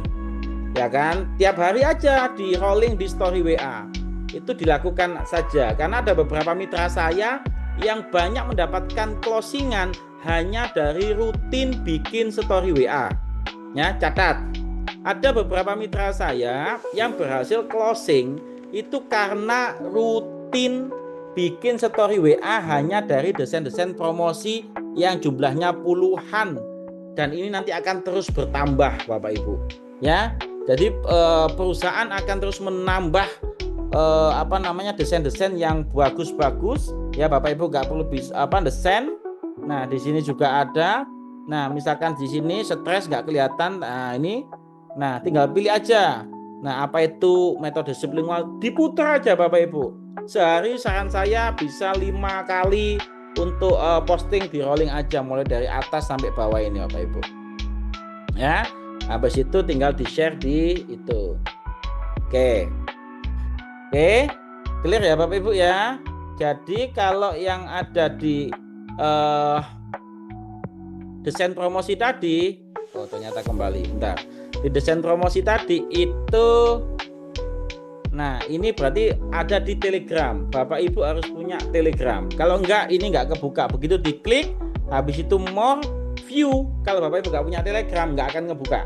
Ya kan? Tiap hari aja di rolling di story WA. Itu dilakukan saja karena ada beberapa mitra saya yang banyak mendapatkan closingan hanya dari rutin bikin story WA. Ya, catat. Ada beberapa mitra saya yang berhasil closing itu karena rutin bikin story WA hanya dari desain-desain promosi yang jumlahnya puluhan, dan ini nanti akan terus bertambah Bapak Ibu. Ya, jadi perusahaan akan terus menambah desain-desain yang bagus-bagus. Ya Bapak Ibu nggak perlu desain. Nah di sini juga ada. Nah misalkan di sini stres nggak kelihatan. Nah ini. Nah tinggal pilih aja. Nah apa itu metode sublingual? Diputar aja Bapak Ibu. Sehari saran saya bisa 5 kali untuk posting di rolling aja, mulai dari atas sampai bawah ini Bapak Ibu. Ya. Habis itu tinggal di-share di itu. Oke, clear ya Bapak Ibu ya. Jadi kalau yang ada di desain promosi tadi, ternyata kembali. Bentar. Di desain promosi tadi itu, nah ini berarti ada di Telegram. Bapak Ibu harus punya Telegram. Kalau enggak, ini enggak kebuka. Begitu diklik, habis itu more, view. Kalau Bapak Ibu nggak punya Telegram, nggak akan ngebuka.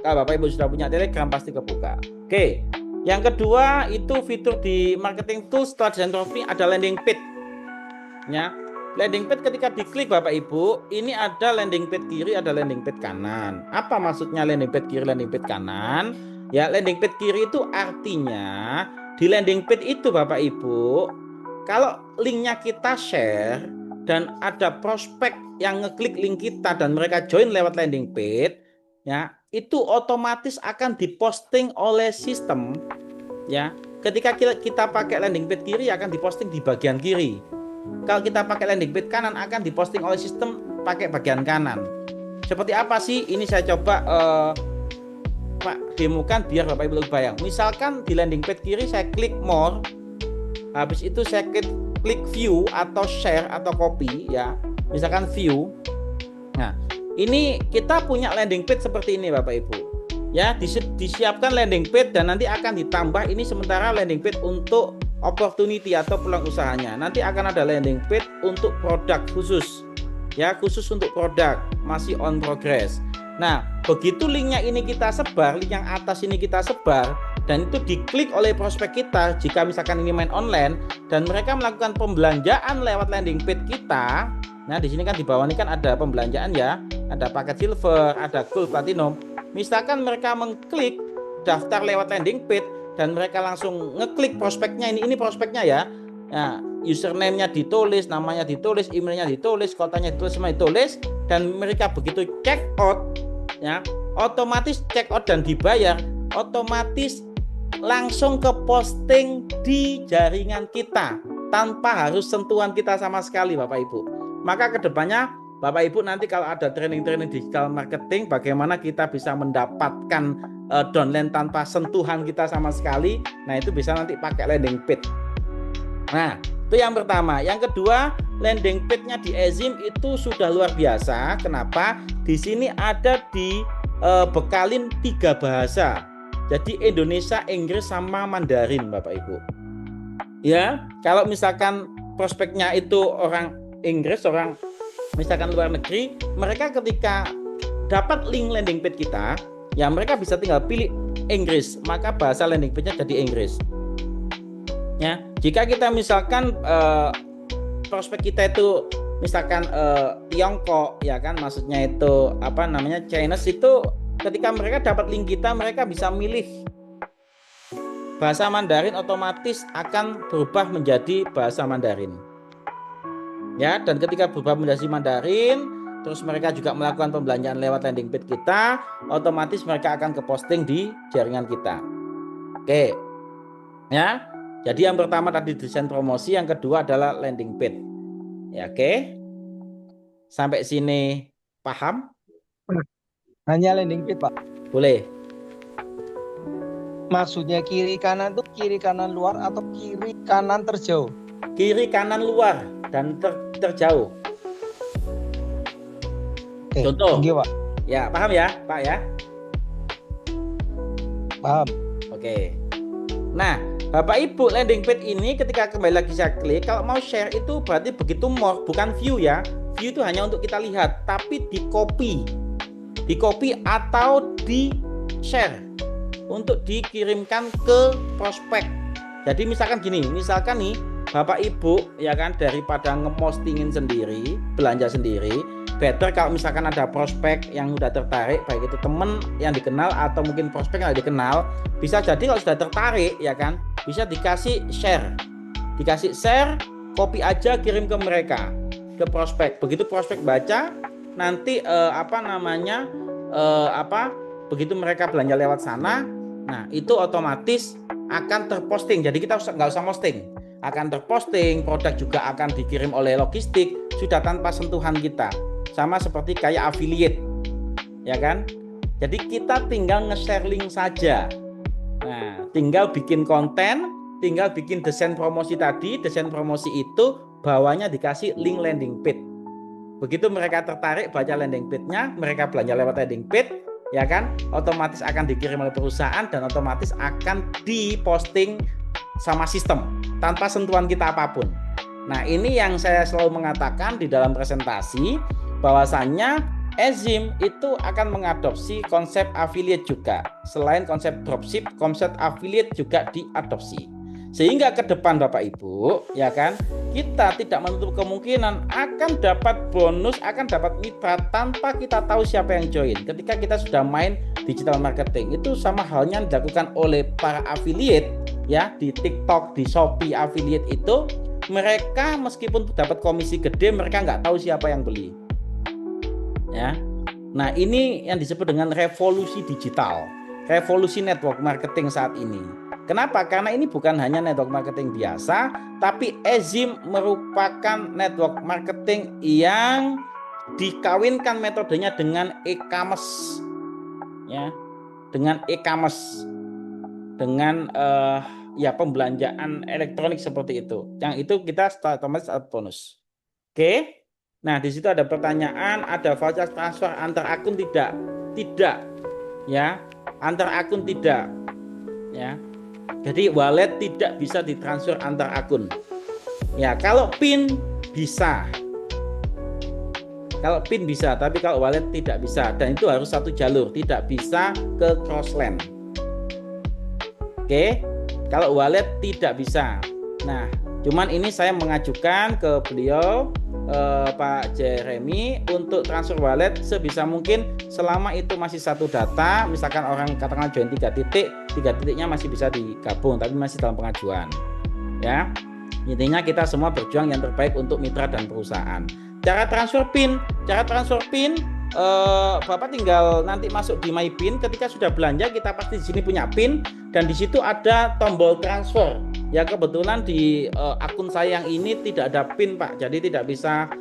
Kalau Bapak Ibu sudah punya Telegram pasti kebuka. Oke. Yang kedua itu fitur di marketing tools setelah desain profil ada landing page. Ya. Landing page ketika diklik Bapak Ibu, ini ada landing page kiri, ada landing page kanan. Apa maksudnya landing page kiri, landing page kanan? Ya, landing page kiri itu artinya di landing page itu Bapak Ibu, kalau linknya kita share dan ada prospek yang ngeklik link kita dan mereka join lewat landing page, ya, itu otomatis akan diposting oleh sistem. Ya, ketika kita pakai landing page kiri akan diposting di bagian kiri. Kalau kita pakai landing page kanan akan diposting oleh sistem pakai bagian kanan. Seperti apa sih? Ini saya coba Pak demokan biar Bapak Ibu lebih bayang. Misalkan di landing page kiri saya klik more, habis itu saya klik view atau share atau copy, ya. Misalkan view. Nah, ini kita punya landing page seperti ini Bapak Ibu. Ya, disiapkan landing page dan nanti akan ditambah ini sementara landing page untuk opportunity atau peluang usahanya. Nanti akan ada landing page untuk produk khusus. Ya, khusus untuk produk, masih on progress. Nah, begitu linknya ini kita sebar, link yang atas ini kita sebar dan itu diklik oleh prospek kita jika misalkan ini main online dan mereka melakukan pembelanjaan lewat landing page kita. Nah, di sini kan di bawah ini kan ada pembelanjaan ya, ada paket silver, ada gold, platinum. Misalkan mereka mengklik daftar lewat landing page dan mereka langsung ngeklik prospeknya, ini prospeknya ya. Nah, username-nya ditulis, namanya ditulis, emailnya ditulis, kotanya ditulis, semua ditulis dan mereka begitu check out ya, otomatis check out dan dibayar, otomatis langsung ke posting di jaringan kita tanpa harus sentuhan kita sama sekali Bapak Ibu. Maka kedepannya Bapak Ibu nanti kalau ada training-training digital marketing bagaimana kita bisa mendapatkan downline tanpa sentuhan kita sama sekali, nah itu bisa nanti pakai landing page. Nah, itu yang pertama. Yang kedua, landing page-nya di Ezim itu sudah luar biasa. Kenapa? Di sini ada bekalin 3 bahasa. Jadi Indonesia, Inggris sama Mandarin Bapak Ibu. Ya, kalau misalkan prospeknya itu orang Inggris, orang misalkan luar negeri, mereka ketika dapat link landing page kita, ya mereka bisa tinggal pilih Inggris, maka bahasa landing page-nya jadi Inggris. Ya, jika kita misalkan prospek kita itu misalkan Tiongkok, ya kan, maksudnya itu apa namanya Chinese, itu ketika mereka dapat link kita, mereka bisa milih bahasa Mandarin, otomatis akan berubah menjadi bahasa Mandarin. Ya, dan ketika berubah menjadi Mandarin, terus mereka juga melakukan pembelanjaan lewat landing page kita, otomatis mereka akan ke posting di jaringan kita. Oke. Ya. Jadi yang pertama tadi desain promosi, yang kedua adalah landing page. Ya, oke. Sampai sini paham? Hanya landing page, Pak. Boleh. Maksudnya kiri kanan tuh kiri kanan luar atau kiri kanan terjauh? Kiri kanan luar dan terjauh. Oke, contoh. tinggi, Pak. Ya, paham ya, Pak ya? Paham. Oke. Nah, Bapak Ibu, landing page ini ketika kembali lagi saya klik, kalau mau share itu berarti begitu more, bukan view ya. View itu hanya untuk kita lihat, tapi di copy atau di share untuk dikirimkan ke prospek. Jadi misalkan gini, misalkan nih Bapak Ibu ya kan, daripada ngepostingin sendiri, belanja sendiri, better kalau misalkan ada prospek yang udah tertarik, baik itu temen yang dikenal atau mungkin prospek yang dikenal, bisa jadi kalau sudah tertarik ya kan, bisa dikasih share, copy aja, kirim ke mereka, ke prospek. Begitu prospek baca, nanti begitu mereka belanja lewat sana, nah itu otomatis akan terposting. Jadi kita nggak usah posting, akan terposting, produk juga akan dikirim oleh logistik, sudah tanpa sentuhan kita. Sama seperti kayak affiliate, ya kan? Jadi kita tinggal nge-share link saja. Nah, tinggal bikin konten, tinggal bikin desain promosi tadi. Desain promosi itu bawahnya dikasih link landing page. Begitu mereka tertarik baca landing page-nya, mereka belanja lewat landing page, ya kan? Otomatis akan dikirim oleh perusahaan dan otomatis akan diposting sama sistem tanpa sentuhan kita apapun. Nah, ini yang saya selalu mengatakan di dalam presentasi, bahwasannya Ezim itu akan mengadopsi konsep affiliate juga. Selain konsep dropship, konsep affiliate juga diadopsi. Sehingga ke depan Bapak Ibu, ya kan, kita tidak menutup kemungkinan akan dapat bonus, akan dapat mitra tanpa kita tahu siapa yang join. Ketika kita sudah main digital marketing, itu sama halnya dilakukan oleh para affiliate, ya, di TikTok, di Shopee affiliate itu, mereka meskipun dapat komisi gede, mereka nggak tahu siapa yang beli. Ya, nah ini yang disebut dengan revolusi digital, revolusi network marketing saat ini. Kenapa? Karena ini bukan hanya network marketing biasa, tapi Ezim merupakan network marketing yang dikawinkan metodenya dengan e-commerce, ya, dengan e-commerce, dengan ya pembelanjaan elektronik seperti itu. Yang itu kita otomatis bonus. Oke. Nah, di situ ada pertanyaan, ada voucher transfer antar akun tidak? Tidak. Ya, antar akun tidak. Ya. Jadi wallet tidak bisa ditransfer antar akun. Ya, kalau PIN bisa. Kalau PIN bisa, tapi kalau wallet tidak bisa, dan itu harus satu jalur, tidak bisa ke crossland. Oke. Kalau wallet tidak bisa. Nah, cuman ini saya mengajukan ke beliau Pak Jeremy untuk transfer wallet sebisa mungkin selama itu masih satu data, misalkan orang katakanlah join 3 titik, 3 titiknya masih bisa digabung tapi masih dalam pengajuan. Ya. Intinya kita semua berjuang yang terbaik untuk mitra dan perusahaan. Cara transfer PIN Bapak tinggal nanti masuk di My PIN, ketika sudah belanja kita pasti di sini punya PIN dan di situ ada tombol transfer. Ya kebetulan di akun saya yang ini tidak ada PIN Pak, jadi tidak bisa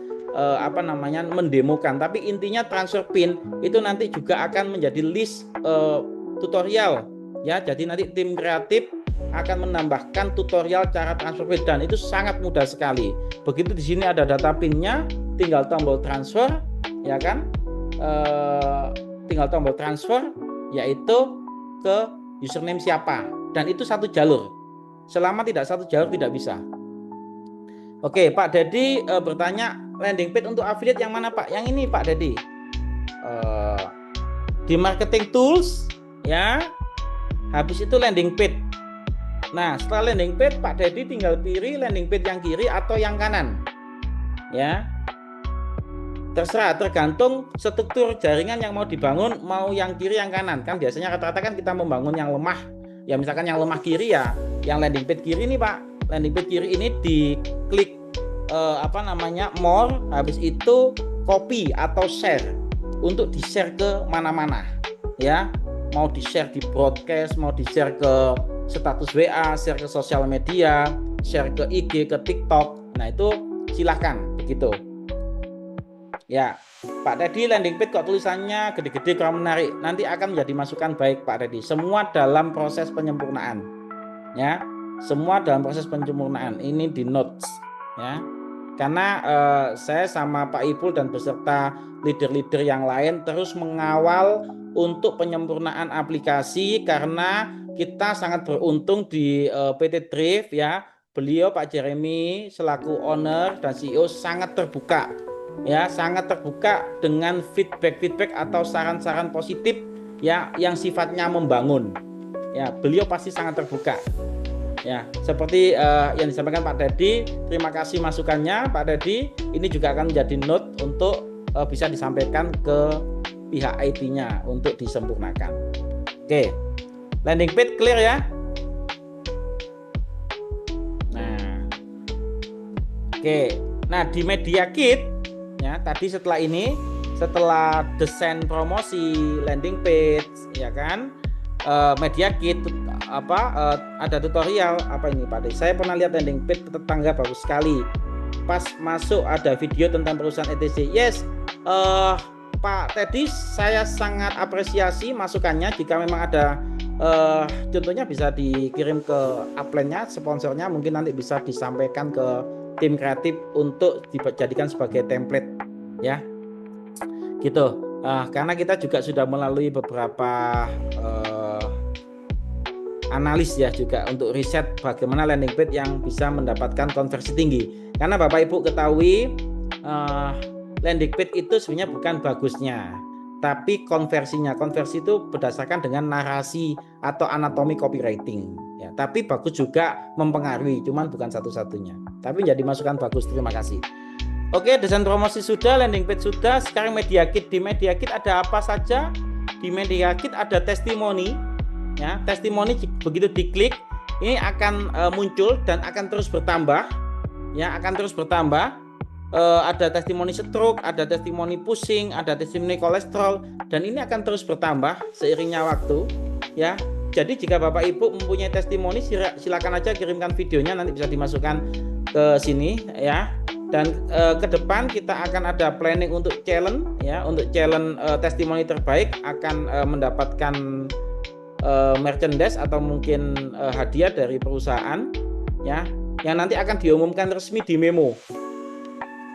mendemokan. Tapi intinya transfer PIN itu nanti juga akan menjadi list tutorial. Ya, jadi nanti tim kreatif akan menambahkan tutorial cara transfer PIN dan itu sangat mudah sekali. Begitu di sini ada data PIN-nya, tinggal tombol transfer, ya kan? Tinggal tombol transfer, yaitu ke username siapa, dan itu satu jalur. Selama tidak satu jalur tidak bisa. Oke, Pak Dedi bertanya landing page untuk affiliate yang mana Pak? Yang ini Pak Dedi. Di marketing tools, ya. Habis itu landing page. Nah, setelah landing page Pak Dedi tinggal pilih landing page yang kiri atau yang kanan. Ya. Terserah, tergantung struktur jaringan yang mau dibangun, mau yang kiri yang kanan. Kan biasanya rata-rata kan kita membangun yang lemah. Ya misalkan yang lemah kiri ya, yang landing page kiri nih Pak. Landing page kiri ini diklik more, habis itu copy atau share untuk di-share ke mana-mana. Ya, mau di-share di broadcast, mau di-share ke status WA, share ke sosial media, share ke IG, ke TikTok. Nah, itu silahkan begitu. Ya, Pak Teddy landing page kok tulisannya gede-gede kurang menarik. Nanti akan menjadi masukan baik Pak Teddy. Semua dalam proses penyempurnaan. Ya, semua dalam proses penyempurnaan. Ini di notes. Ya, karena saya sama Pak Ipul dan beserta leader-leader yang lain terus mengawal untuk penyempurnaan aplikasi karena kita sangat beruntung di PT Drift ya. Beliau Pak Jeremy selaku owner dan CEO sangat terbuka. Ya, sangat terbuka dengan feedback atau saran-saran positif ya yang sifatnya membangun. Ya, beliau pasti sangat terbuka. Ya, seperti yang disampaikan Pak Teddy, terima kasih masukannya Pak Teddy. Ini juga akan menjadi note untuk bisa disampaikan ke pihak IT-nya untuk disempurnakan. Oke. Landing page clear ya? Nah. Oke. Nah, di Media Kit ya, tadi setelah desain promosi landing page ya kan, Media Kit ada tutorial apa ini Pak Teddy. Saya pernah lihat landing page tetangga bagus sekali. Pas masuk ada video tentang perusahaan ETC. Yes, Pak Teddy, saya sangat apresiasi masukannya. Jika memang ada contohnya bisa dikirim ke upline-nya, sponsornya, mungkin nanti bisa disampaikan ke tim kreatif untuk dijadikan sebagai template ya gitu. Karena kita juga sudah melalui beberapa analis ya juga untuk riset bagaimana landing page yang bisa mendapatkan konversi tinggi. Karena Bapak Ibu ketahui landing page itu sebenarnya bukan bagusnya, tapi konversinya. Konversi itu berdasarkan dengan narasi atau anatomi copywriting. Ya, tapi bagus juga mempengaruhi, cuman bukan satu-satunya. Tapi jadi masukan bagus. Terima kasih. Oke, desain promosi sudah, landing page sudah. Sekarang Media Kit. Di Media Kit ada apa saja? Di Media Kit ada testimoni. Ya, testimoni begitu diklik, ini akan muncul dan akan terus bertambah. Ya, akan terus bertambah. Ada testimoni stroke, ada testimoni pusing, ada testimoni kolesterol, dan ini akan terus bertambah seiringnya waktu. Ya, jadi jika Bapak Ibu mempunyai testimoni, silakan aja kirimkan videonya, nanti bisa dimasukkan ke sini, ya. Dan ke depan kita akan ada planning untuk challenge, ya, untuk challenge testimoni terbaik akan mendapatkan merchandise atau mungkin hadiah dari perusahaan, ya, yang nanti akan diumumkan resmi di memo.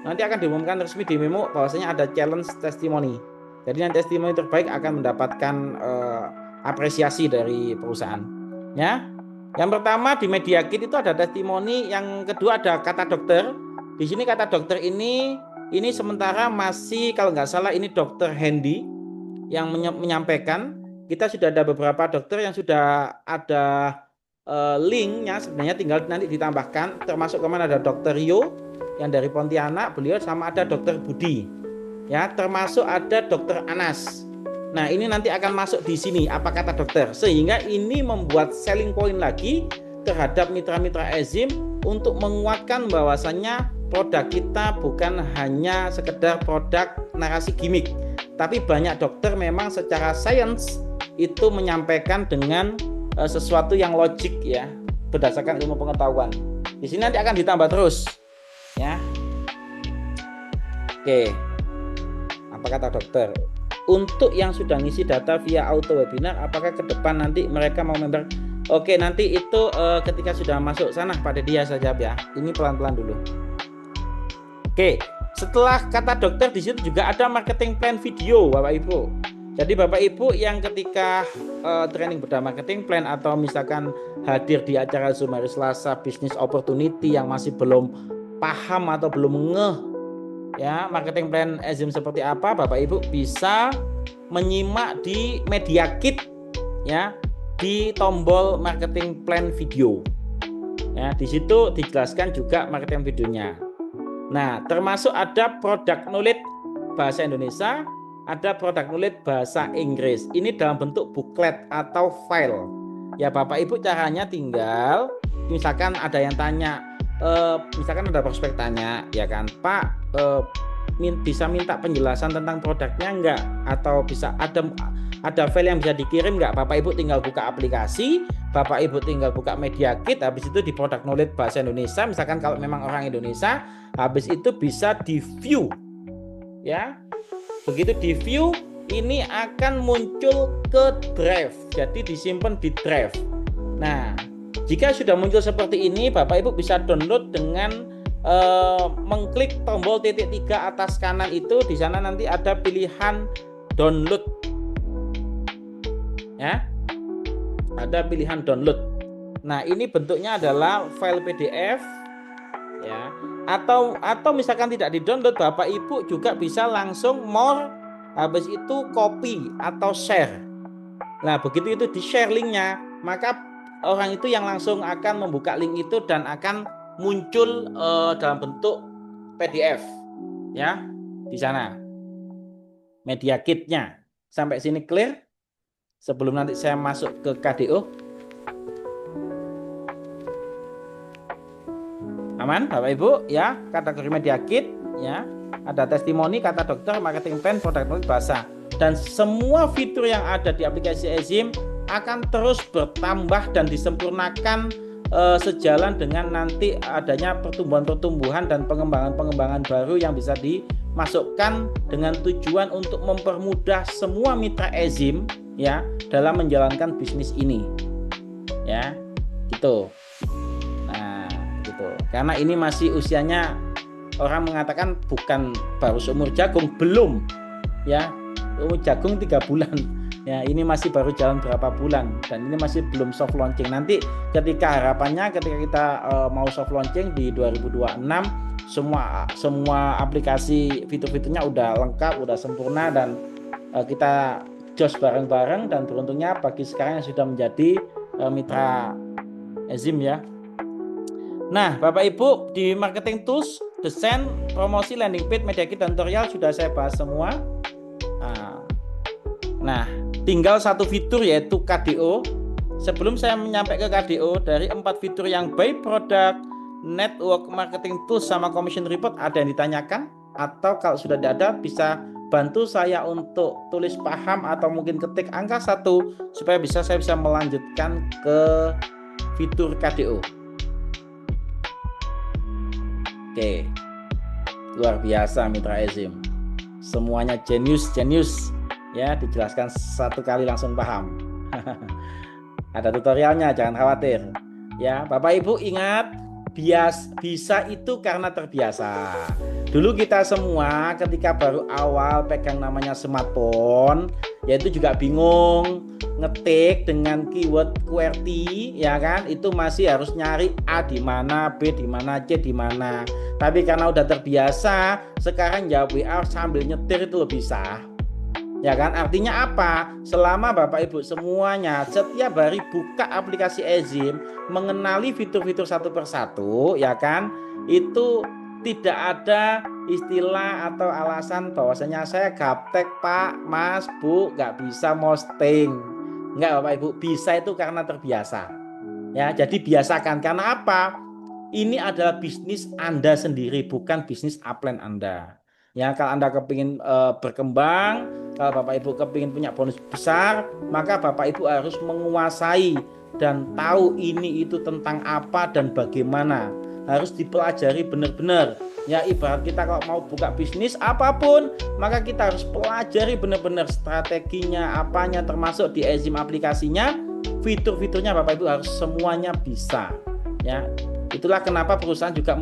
Nanti akan diumumkan resmi di memo bahwasanya ada challenge testimoni. Jadi yang testimoni terbaik akan mendapatkan apresiasi dari perusahaan. Ya, yang pertama di Media Kit itu ada testimoni, yang kedua ada kata dokter. Di sini kata dokter ini sementara masih, kalau nggak salah ini Dokter Hendy yang menyampaikan. Kita sudah ada beberapa dokter yang sudah ada linknya, sebenarnya tinggal nanti ditambahkan, termasuk kemarin ada Dokter Rio yang dari Pontianak, beliau, sama ada Dokter Budi, ya, termasuk ada Dokter Anas. Nah, ini nanti akan masuk di sini apa kata dokter, sehingga ini membuat selling point lagi terhadap mitra-mitra Ezim untuk menguatkan bahwasannya produk kita bukan hanya sekedar produk narasi gimmick, tapi banyak dokter memang secara sains itu menyampaikan dengan sesuatu yang logik, ya, berdasarkan ilmu pengetahuan. Di sini nanti akan ditambah terus. Ya, oke, apa kata dokter? Untuk yang sudah ngisi data via auto webinar, apakah ke depan nanti mereka mau member? Oke, nanti itu ketika sudah masuk sana pada dia saja, ya. Ini pelan-pelan dulu. Oke, setelah kata dokter di situ juga ada marketing plan video, Bapak Ibu. Jadi Bapak Ibu yang ketika training beda marketing plan atau misalkan hadir di acara Zoom hari Selasa Business Opportunity yang masih belum paham atau belum ngeh, ya, marketing plan Ezim seperti apa, Bapak Ibu bisa menyimak di Media Kit, ya, di tombol marketing plan video, ya, di situ dijelaskan juga marketing videonya. Nah, termasuk ada product knowledge bahasa Indonesia, ada product knowledge bahasa Inggris. Ini dalam bentuk booklet atau file, ya. Bapak Ibu caranya tinggal, misalkan ada yang tanya, misalkan ada prospek tanya, ya kan, Pak, bisa minta penjelasan tentang produknya enggak, atau bisa ada file yang bisa dikirim enggak? Bapak Ibu tinggal buka aplikasi, Bapak Ibu tinggal buka Media Kit, habis itu di product knowledge bahasa Indonesia, misalkan kalau memang orang Indonesia, habis itu bisa di view, ya. Begitu di view, ini akan muncul ke drive, jadi disimpan di drive. Nah, jika sudah muncul seperti ini, Bapak Ibu bisa download dengan mengklik tombol titik 3 atas kanan itu. Di sana nanti ada pilihan download, ya, ada pilihan download. Nah, ini bentuknya adalah file PDF, ya, atau misalkan tidak di download, Bapak Ibu juga bisa langsung more, habis itu copy atau share. Nah, begitu itu di share linknya, maka orang itu yang langsung akan membuka link itu dan akan muncul dalam bentuk PDF, ya, di sana Media Kitnya. Sampai sini clear? Sebelum nanti saya masuk ke KDO, aman Bapak Ibu, ya. Kategori Media Kit, ya, ada testimoni, kata dokter, marketing plan, produk knowledge, bahasa, dan semua fitur yang ada di aplikasi Ezim akan terus bertambah dan disempurnakan sejalan dengan nanti adanya pertumbuhan-pertumbuhan dan pengembangan-pengembangan baru yang bisa dimasukkan dengan tujuan untuk mempermudah semua mitra Ezim, ya, dalam menjalankan bisnis ini, ya, gitu. Nah, gitu. Karena ini masih usianya, orang mengatakan bukan baru seumur jagung, belum, ya, umur jagung 3 bulan. Ya, ini masih baru jalan berapa bulan dan ini masih belum soft launching. Nanti ketika harapannya ketika kita mau soft launching di 2026, semua aplikasi fitur-fiturnya udah lengkap, udah sempurna, dan kita jos bareng-bareng. Dan beruntungnya bagi sekarang yang sudah menjadi mitra Ezim ya. Nah, Bapak Ibu, di marketing tools, desain, promosi, landing page, media kit, dan tutorial sudah saya bahas semua. Nah, tinggal satu fitur yaitu KDO. Sebelum saya menyampai ke KDO, dari 4 fitur yang by product, network, marketing tools, sama commission report, ada yang ditanyakan? Atau kalau sudah ada, bisa bantu saya untuk tulis paham atau mungkin ketik angka 1 supaya saya bisa melanjutkan ke fitur KDO. Oke, luar biasa mitra Ezim, semuanya jenius ya, dijelaskan satu kali langsung paham. Ada tutorialnya, jangan khawatir ya. Bapak Ibu ingat, bisa itu karena terbiasa. Dulu kita semua ketika baru awal pegang namanya smartphone, yaitu juga bingung ngetik dengan keyword QWERTY, ya kan? Itu masih harus nyari A di mana, B di mana, C di mana. Tapi karena udah terbiasa, sekarang jawab WA sambil nyetir itu lo bisa. Ya kan? Artinya apa? Selama Bapak Ibu semuanya setiap hari buka aplikasi Ezim, mengenali fitur-fitur satu persatu, ya kan? Itu tidak ada istilah atau alasan bahwasanya saya gaptek Pak, Mas, Bu, nggak bisa posting. Nggak Bapak Ibu, bisa itu karena terbiasa. Ya, jadi biasakan. Karena apa? Ini adalah bisnis Anda sendiri, bukan bisnis upline Anda. Ya, kalau Anda kepingin berkembang, kalau Bapak Ibu kepingin punya bonus besar, maka Bapak Ibu harus menguasai dan tahu ini itu tentang apa dan bagaimana. Harus dipelajari benar-benar. Ya, ibarat kita kalau mau buka bisnis apapun, maka kita harus pelajari benar-benar strateginya, apanya, termasuk di Ezim aplikasinya, fitur-fiturnya Bapak Ibu harus semuanya bisa. Ya, itulah kenapa perusahaan juga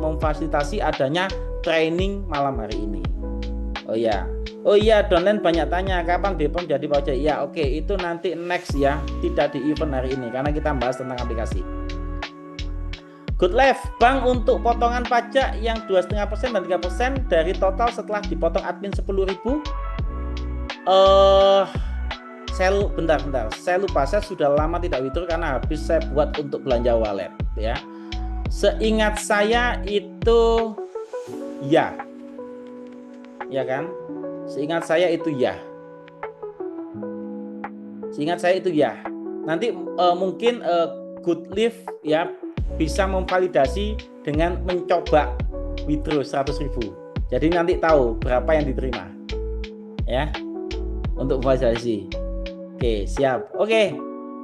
memfasilitasi adanya training malam hari ini. Oh iya, Donlen banyak tanya kapan BPOM jadi wajah. Ya, oke, itu nanti next ya, tidak di event hari ini karena kita bahas tentang aplikasi. Good Life, Bang, untuk potongan pajak yang 2,5% dan 3% dari total setelah dipotong admin 10.000. Bentar. Saya lupa, saya sudah lama tidak withdraw karena habis saya buat untuk belanja wallet ya. Seingat saya itu ya kan? Seingat saya itu ya. Nanti mungkin Good Life ya bisa memvalidasi dengan mencoba withdraw 100.000. Jadi nanti tahu berapa yang diterima ya untuk validasi. Oke, siap. Oke,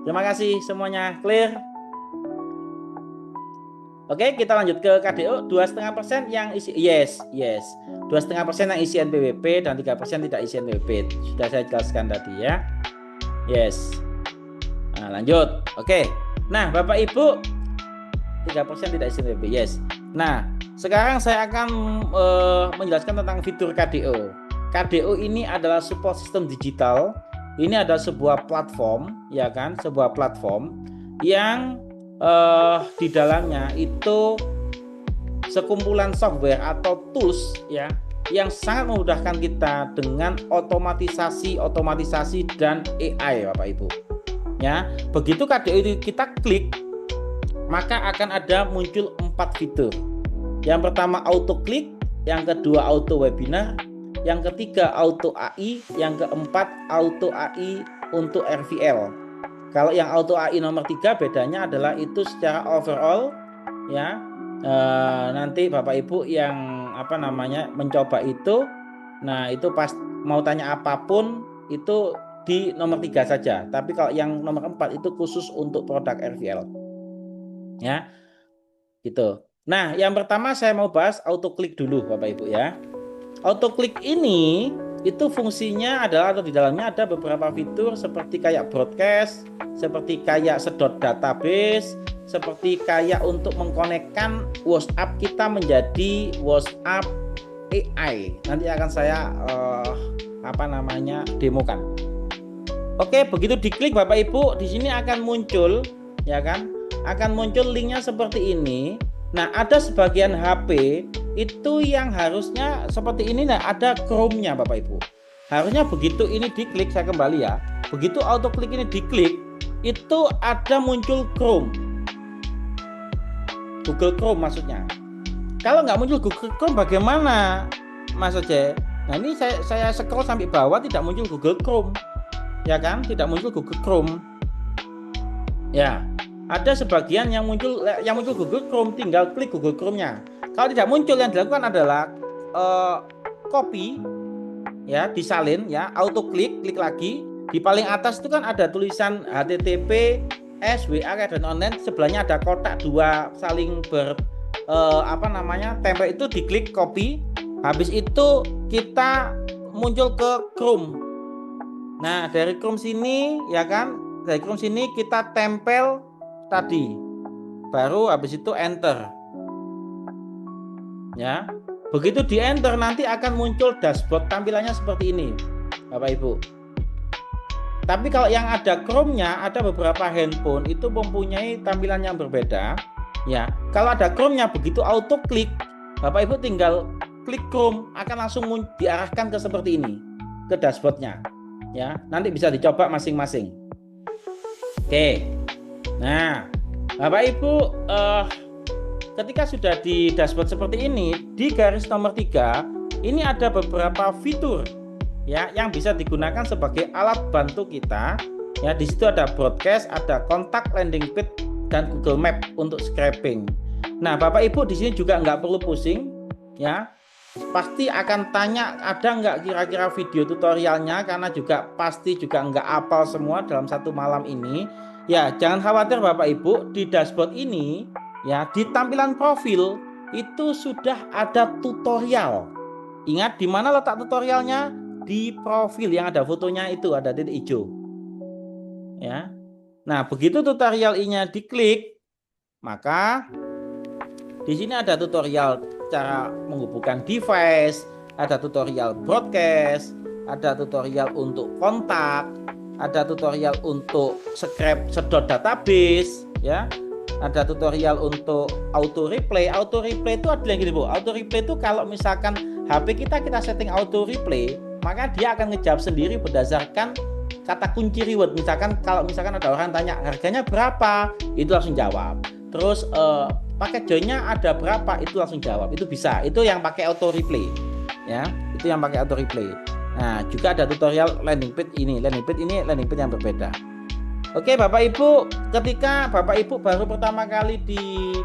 terima kasih semuanya, clear. Oke, kita lanjut ke KDO. 2,5% yang isi yes 2,5% yang isi NPWP dan 3% tidak isi NPWP. Sudah saya jelaskan tadi ya. Yes. Nah, lanjut. Oke. Nah, Bapak Ibu, 3% tidak isi NPWP. Yes. Nah, sekarang saya akan menjelaskan tentang fitur KDO. KDO ini adalah support system digital. Ini adalah sebuah platform, ya kan? Sebuah platform yang di dalamnya itu sekumpulan software atau tools ya yang sangat memudahkan kita dengan otomatisasi dan AI, Bapak Ibu. Ya, begitu KDO itu kita klik, maka akan ada muncul 4 fitur. Yang pertama auto klik, yang kedua auto webinar, yang ketiga auto AI, yang keempat auto AI untuk RVL. Kalau yang auto AI nomor 3 bedanya adalah itu secara overall ya. Nanti Bapak Ibu yang mencoba itu, nah itu pas mau tanya apapun itu di nomor 3 saja. Tapi kalau yang nomor 4 itu khusus untuk produk RVL. Ya. Gitu. Nah, yang pertama saya mau bahas auto klik dulu Bapak Ibu ya. Auto klik ini itu fungsinya adalah atau di dalamnya ada beberapa fitur seperti kayak broadcast, seperti kayak sedot database, seperti kayak untuk mengkonekkan WhatsApp kita menjadi WhatsApp AI. Nanti akan saya demokan. Oke, begitu diklik Bapak Ibu, di sini akan muncul ya kan? Akan muncul linknya seperti ini. Nah, ada sebagian HP itu yang harusnya seperti ini, nah ada Chrome-nya Bapak Ibu. Harusnya begitu ini diklik, saya kembali ya. Begitu auto klik ini diklik, itu ada muncul Chrome. Google Chrome maksudnya. Kalau nggak muncul Google Chrome bagaimana Mas Oce? Nah ini saya scroll sampai bawah tidak muncul Google Chrome. Ya kan? Tidak muncul Google Chrome. Ya. Ada sebagian yang muncul Google Chrome, tinggal klik Google Chrome-nya. Kalau tidak muncul, yang dilakukan adalah copy, ya, disalin, ya, auto klik lagi. Di paling atas itu kan ada tulisan HTTPS WA dan online, sebelahnya ada kotak dua saling tempel itu diklik copy. Habis itu kita muncul ke Chrome. Nah, dari Chrome sini, ya kan, dari Chrome sini kita tempel tadi, baru habis itu enter, ya. Begitu di enter nanti akan muncul dashboard, tampilannya seperti ini Bapak Ibu. Tapi kalau yang ada Chrome-nya, ada beberapa handphone itu mempunyai tampilan yang berbeda, ya. Kalau ada Chrome-nya, begitu auto klik, Bapak Ibu tinggal klik Chrome, akan langsung diarahkan ke seperti ini, ke dashboard-nya, ya. Nanti bisa dicoba masing-masing. Oke. Nah, Bapak Ibu, ketika sudah di dashboard seperti ini, di garis nomor 3, ini ada beberapa fitur, ya, yang bisa digunakan sebagai alat bantu kita. Ya, di situ ada broadcast, ada kontak, landing page, dan Google Map untuk scraping. Nah, Bapak Ibu di sini juga nggak perlu pusing, ya. Pasti akan tanya ada nggak kira-kira video tutorialnya, karena juga pasti juga nggak hafal semua dalam satu malam ini. Ya, jangan khawatir Bapak Ibu, di dashboard ini, ya, di tampilan profil itu sudah ada tutorial. Ingat di mana letak tutorialnya? Di profil yang ada fotonya itu, ada titik hijau. Ya. Nah, begitu tutorial ini diklik, maka di sini ada tutorial cara menghubungkan device, ada tutorial broadcast, ada tutorial untuk kontak, ada tutorial untuk sedot database, ya. Ada tutorial untuk auto replay. Auto replay itu ada yang gini, Bu. Auto replay itu kalau misalkan HP kita setting auto replay, maka dia akan ngejawab sendiri berdasarkan kata kunci reward. Kalau misalkan ada orang tanya harganya berapa, itu langsung jawab. Terus paket joinnya ada berapa, itu langsung jawab. Itu bisa. Itu yang pakai auto replay, ya. Itu yang pakai auto replay. Nah, juga ada tutorial landing page ini yang berbeda. Oke, Bapak Ibu, ketika Bapak Ibu baru pertama kali di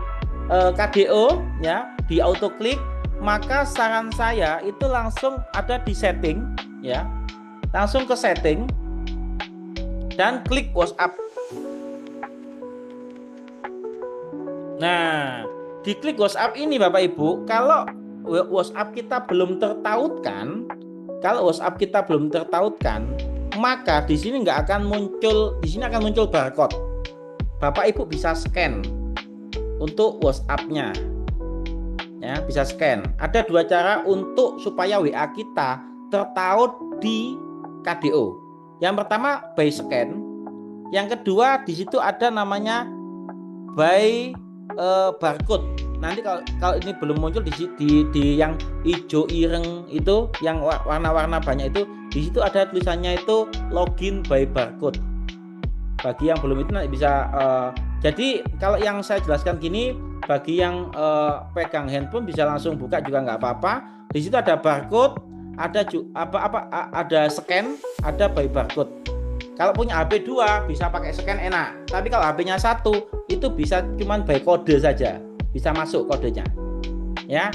KDO, ya, di auto klik, maka saran saya itu langsung ada di setting, ya. Langsung ke setting dan klik WhatsApp. Nah, di klik WhatsApp ini Bapak Ibu, kalau WhatsApp kita belum tertautkan, maka di sini nggak akan muncul, di sini akan muncul barcode. Bapak Ibu bisa scan untuk WhatsApp-nya, ya, bisa scan. Ada dua cara untuk supaya WA kita tertaut di KDO. Yang pertama by scan, yang kedua di situ ada namanya by barcode. Nanti kalau ini belum muncul di yang hijau ireng itu, yang warna-warna banyak itu, di situ ada tulisannya itu login by barcode. Bagi yang belum itu nanti bisa. Jadi kalau yang saya jelaskan gini, bagi yang pegang handphone bisa langsung buka juga nggak apa-apa. Di situ ada barcode, ada scan, ada by barcode. Kalau punya HP 2 bisa pakai scan enak. Tapi kalau HP-nya 1 itu bisa cuman by kode saja. Bisa masuk kodenya, ya.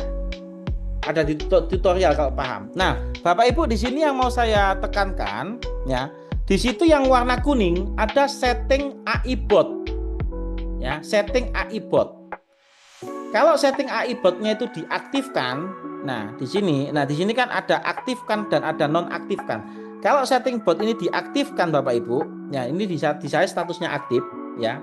Ada di tutorial kalau paham. Nah, Bapak Ibu di sini yang mau saya tekankan, ya, di situ yang warna kuning ada setting AI bot, ya, setting AI bot. Kalau setting AI botnya itu diaktifkan, nah di sini kan ada aktifkan dan ada nonaktifkan. Kalau setting bot ini diaktifkan Bapak Ibu, ya, ini di saya statusnya aktif, ya.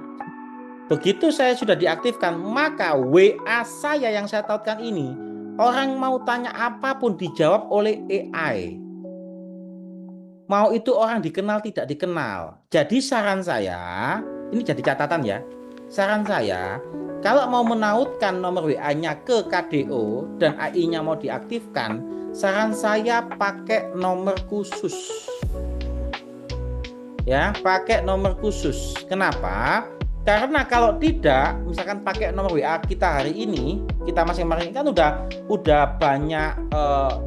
Begitu saya sudah diaktifkan, maka WA saya yang saya tautkan ini, orang mau tanya apapun dijawab oleh AI. Mau itu orang dikenal tidak dikenal. Jadi saran saya, ini jadi catatan ya. Saran saya, kalau mau menautkan nomor WA-nya ke KDO dan AI-nya mau diaktifkan, saran saya pakai nomor khusus. Ya, pakai nomor khusus. Kenapa? Karena kalau tidak, misalkan pakai nomor WA kita hari ini, kita masing-masing kan udah banyak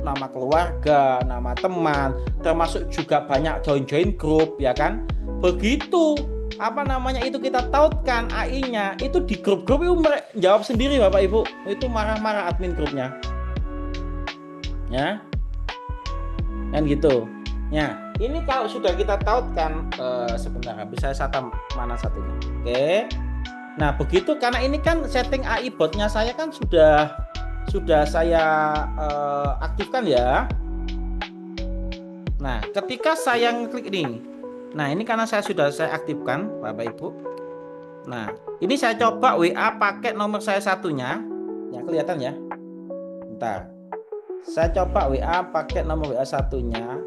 nama keluarga, nama teman, termasuk juga banyak join grup, ya kan? Begitu itu kita tautkan AI-nya, itu di grup-grup itu jawab sendiri Bapak Ibu. Itu marah-marah admin grupnya. Ya. Kan gitu. Ya, ini kalau sudah kita tautkan, sebentar bisa saya mana satunya. Oke. Nah, begitu karena ini kan setting AI botnya saya kan sudah saya aktifkan ya. Nah, ketika saya ngeklik ini. Nah, ini karena saya aktifkan Bapak Ibu. Nah, ini saya coba WA pakai nomor saya satunya. Ya, kelihatan ya. Bentar. Saya coba WA pakai nomor WA satunya.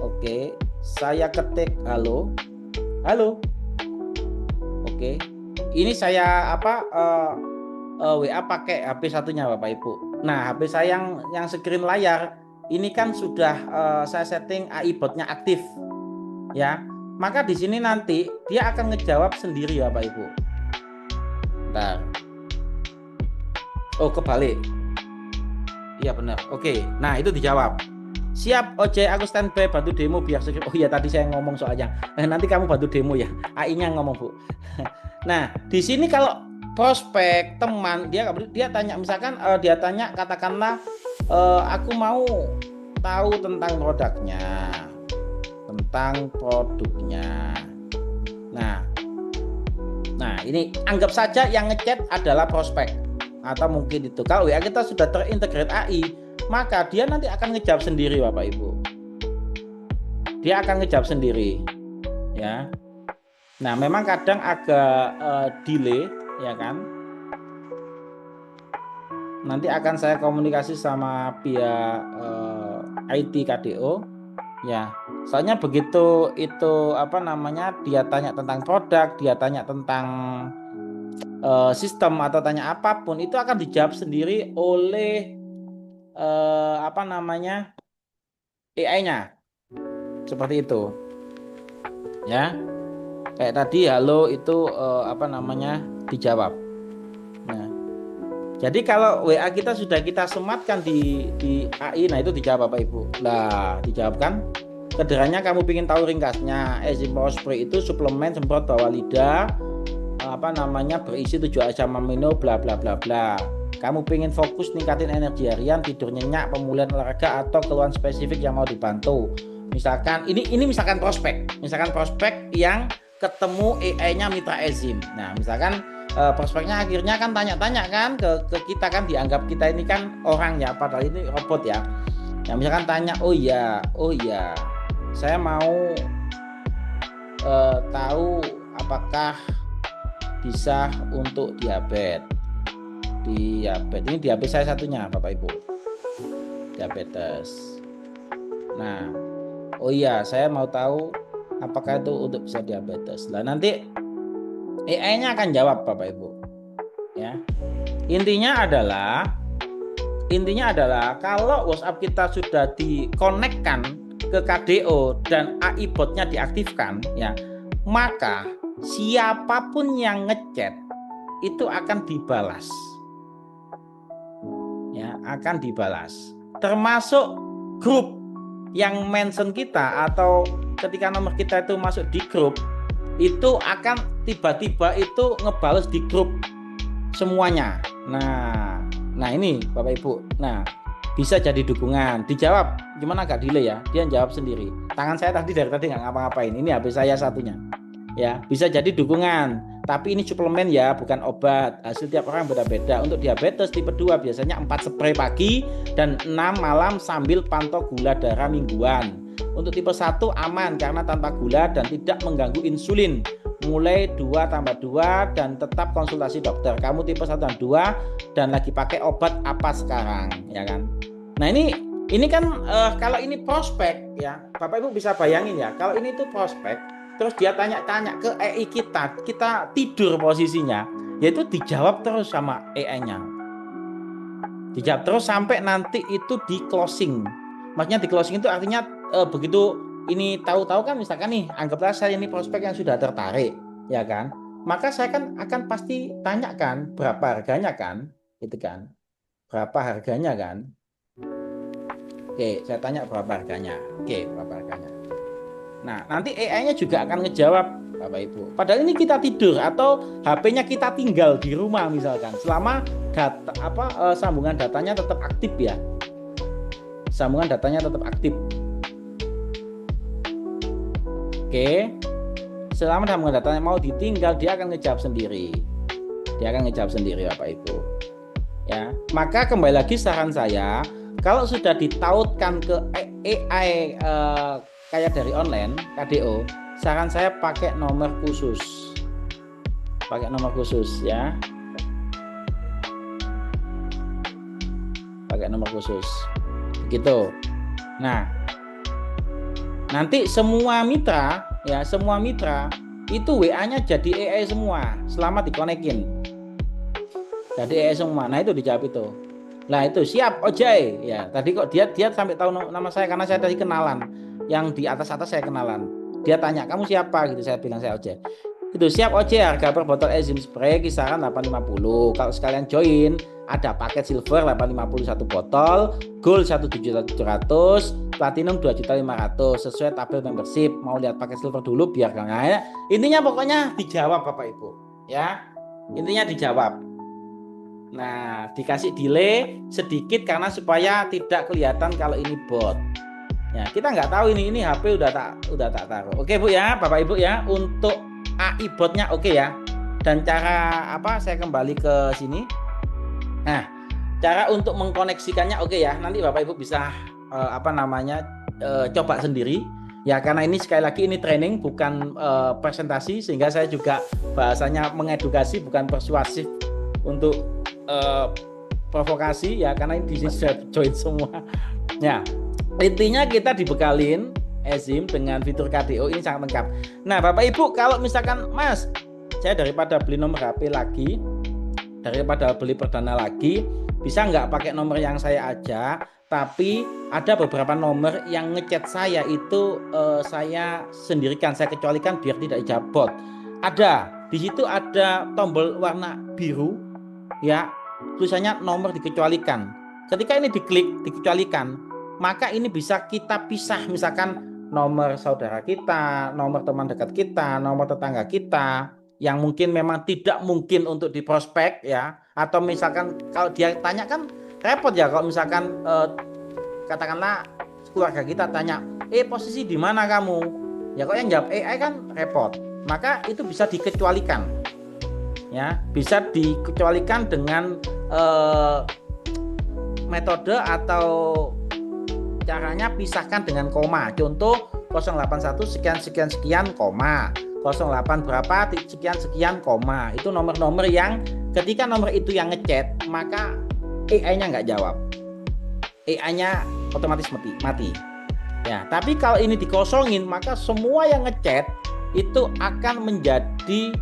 Oke, saya ketik halo. Oke, ini saya WA pakai HP satunya Bapak Ibu. Nah, HP saya yang screen layar ini kan sudah saya setting AI botnya aktif, ya. Maka di sini nanti dia akan ngejawab sendiri Bapak Ibu. Bentar. Oh, kebalik. Iya benar. Oke, nah itu dijawab. Siap OJ, aku standby bantu demo biar segera. Oh iya tadi saya ngomong soalnya. Nanti kamu bantu demo ya. AI-nya ngomong Bu. Nah di sini kalau prospek teman dia tanya misalkan dia tanya katakanlah aku mau tahu tentang produknya. Nah ini anggap saja yang ngechat adalah prospek atau mungkin itu. Kalau WA kita sudah terintegrate AI, maka dia nanti akan ngejawab sendiri Bapak Ibu. Dia akan ngejawab sendiri, ya. Nah, memang kadang agak delay, ya kan? Nanti akan saya komunikasi sama pihak IT KDO, ya. Soalnya begitu itu dia tanya tentang produk, dia tanya tentang sistem atau tanya apapun itu akan dijawab sendiri oleh AI-nya seperti itu ya, kayak tadi halo itu dijawab. Nah jadi kalau WA kita sudah kita sematkan di AI, nah itu dijawab Bapak Ibu. Nah dijawabkan sederhananya kamu ingin tahu ringkasnya, enzim power spray itu suplemen semprot bawah lidah berisi 7 asam amino bla bla bla bla. Kamu pengen fokus ningkatin energi harian, tidur nyenyak, pemulihan olahraga atau keluhan spesifik yang mau dibantu. Misalkan ini misalkan prospek yang ketemu AI-nya mitra enzim. Nah, misalkan prospeknya akhirnya kan tanya-tanya kan ke kita kan, dianggap kita ini kan orang ya, padahal ini robot ya. Ya misalkan tanya, oh iya, saya mau tahu apakah bisa untuk diabetes. Ini diabetes saya satunya Bapak Ibu, diabetes. Nah, oh iya saya mau tahu apakah itu untuk bisa diabetes. Nah nanti AI-nya akan jawab Bapak Ibu. Ya, intinya adalah kalau WhatsApp kita sudah dikonekkan ke KDO dan AI botnya diaktifkan, ya, maka siapapun yang ngechat itu akan dibalas. Ya, akan dibalas. Termasuk grup yang mention kita atau ketika nomor kita itu masuk di grup, itu akan tiba-tiba itu ngebales di grup semuanya. Nah ini Bapak Ibu. Nah, bisa jadi dukungan. Dijawab, gimana agak delay ya. Dia jawab sendiri. Tangan saya dari tadi nggak ngapa-ngapain. Ini HP saya satunya. Ya, bisa jadi dukungan. Tapi ini suplemen ya, bukan obat. Hasil tiap orang beda-beda. Untuk diabetes tipe 2 biasanya 4 spray pagi dan 6 malam sambil pantau gula darah mingguan. Untuk tipe 1 aman karena tanpa gula dan tidak mengganggu insulin. Mulai 2+2 dan tetap konsultasi dokter. Kamu tipe 1 dan 2 dan lagi pakai obat apa sekarang, ya kan? Nah, ini kan kalau ini prospek ya, Bapak Ibu bisa bayangin ya, kalau ini tuh prospek terus dia tanya-tanya ke AI kita tidur posisinya. yaitu dijawab terus sama AI-nya. Dijawab terus sampai nanti itu di closing. Maksudnya di closing itu artinya begitu ini tahu-tahu kan, misalkan nih, anggaplah saya ini prospek yang sudah tertarik, ya kan? Maka saya kan akan pasti tanyakan berapa harganya kan, gitu kan? Berapa harganya kan? Oke, saya tanya berapa harganya. Oke, berapa harganya. Nah, nanti AI-nya juga akan ngejawab, Bapak Ibu. Padahal ini kita tidur atau HP-nya kita tinggal di rumah misalkan. Selama sambungan datanya tetap aktif ya. Sambungan datanya tetap aktif. Oke. Selama sambungan datanya mau ditinggal, dia akan ngejawab sendiri. Dia akan ngejawab sendiri, Bapak Ibu. Ya, maka kembali lagi saran saya, kalau sudah ditautkan ke AI kayak dari online, KDO, saran saya pakai nomor khusus. Pakai nomor khusus ya. Pakai nomor khusus. Begitu. Nah, nanti semua mitra ya, semua mitra itu WA-nya jadi AI semua selama dikonekin. Jadi AI semua. Nah, itu dijawab itu. Nah, itu siap Ojai ya. Tadi kok dia sampai tahu nama saya karena saya tadi kenalan. Yang di atas saya kenalan. Dia tanya, "Kamu siapa?" gitu, saya bilang saya Ojai. Itu siap Ojai, harga per botol enzim spray kisaran 850. Kalau sekalian join, ada paket silver 850 satu botol, gold 1.700, platinum 2.500 sesuai tabel membership. Mau lihat paket silver dulu biar gak ngaya. Intinya pokoknya dijawab Bapak Ibu, ya. Intinya dijawab. Nah, dikasih delay sedikit karena supaya tidak kelihatan kalau ini bot. Ya, kita nggak tahu ini HP udah tak taruh. Oke Bu ya, Bapak Ibu ya, untuk AI botnya oke ya. Dan cara saya kembali ke sini. Nah, cara untuk mengkoneksikannya oke ya. Nanti Bapak Ibu bisa coba sendiri. Ya, karena ini sekali lagi ini training bukan presentasi, sehingga saya juga bahasanya mengedukasi bukan persuasif untuk provokasi ya, karena ini di sini sudah join semua. Ya, intinya kita dibekalin Ezim dengan fitur KDO ini sangat lengkap. Nah, Bapak Ibu, kalau misalkan Mas, saya daripada beli nomor HP lagi, daripada beli perdana lagi, bisa nggak pakai nomor yang saya ajak? Tapi ada beberapa nomor yang ngechat saya itu saya sendirikan, saya kecualikan biar tidak dijawab bot. Ada di situ ada tombol warna biru, ya, tulisannya nomor dikecualikan. Ketika ini diklik dikecualikan, maka ini bisa kita pisah, misalkan nomor saudara kita, nomor teman dekat kita, nomor tetangga kita yang mungkin memang tidak mungkin untuk diprospek ya, atau misalkan kalau dia tanya kan repot ya, kalau misalkan katakanlah keluarga kita tanya, posisi di mana kamu? Ya kok yang jawab AI kan repot. Maka itu bisa dikecualikan. Ya, bisa dikecualikan dengan metode atau caranya pisahkan dengan koma. Contoh 081 sekian koma, 08 berapa sekian koma. Itu nomor-nomor yang ketika nomor itu yang ngechat, maka AI-nya nggak jawab. AI-nya otomatis mati. Ya, tapi kalau ini dikosongin, maka semua yang ngechat itu akan menjadi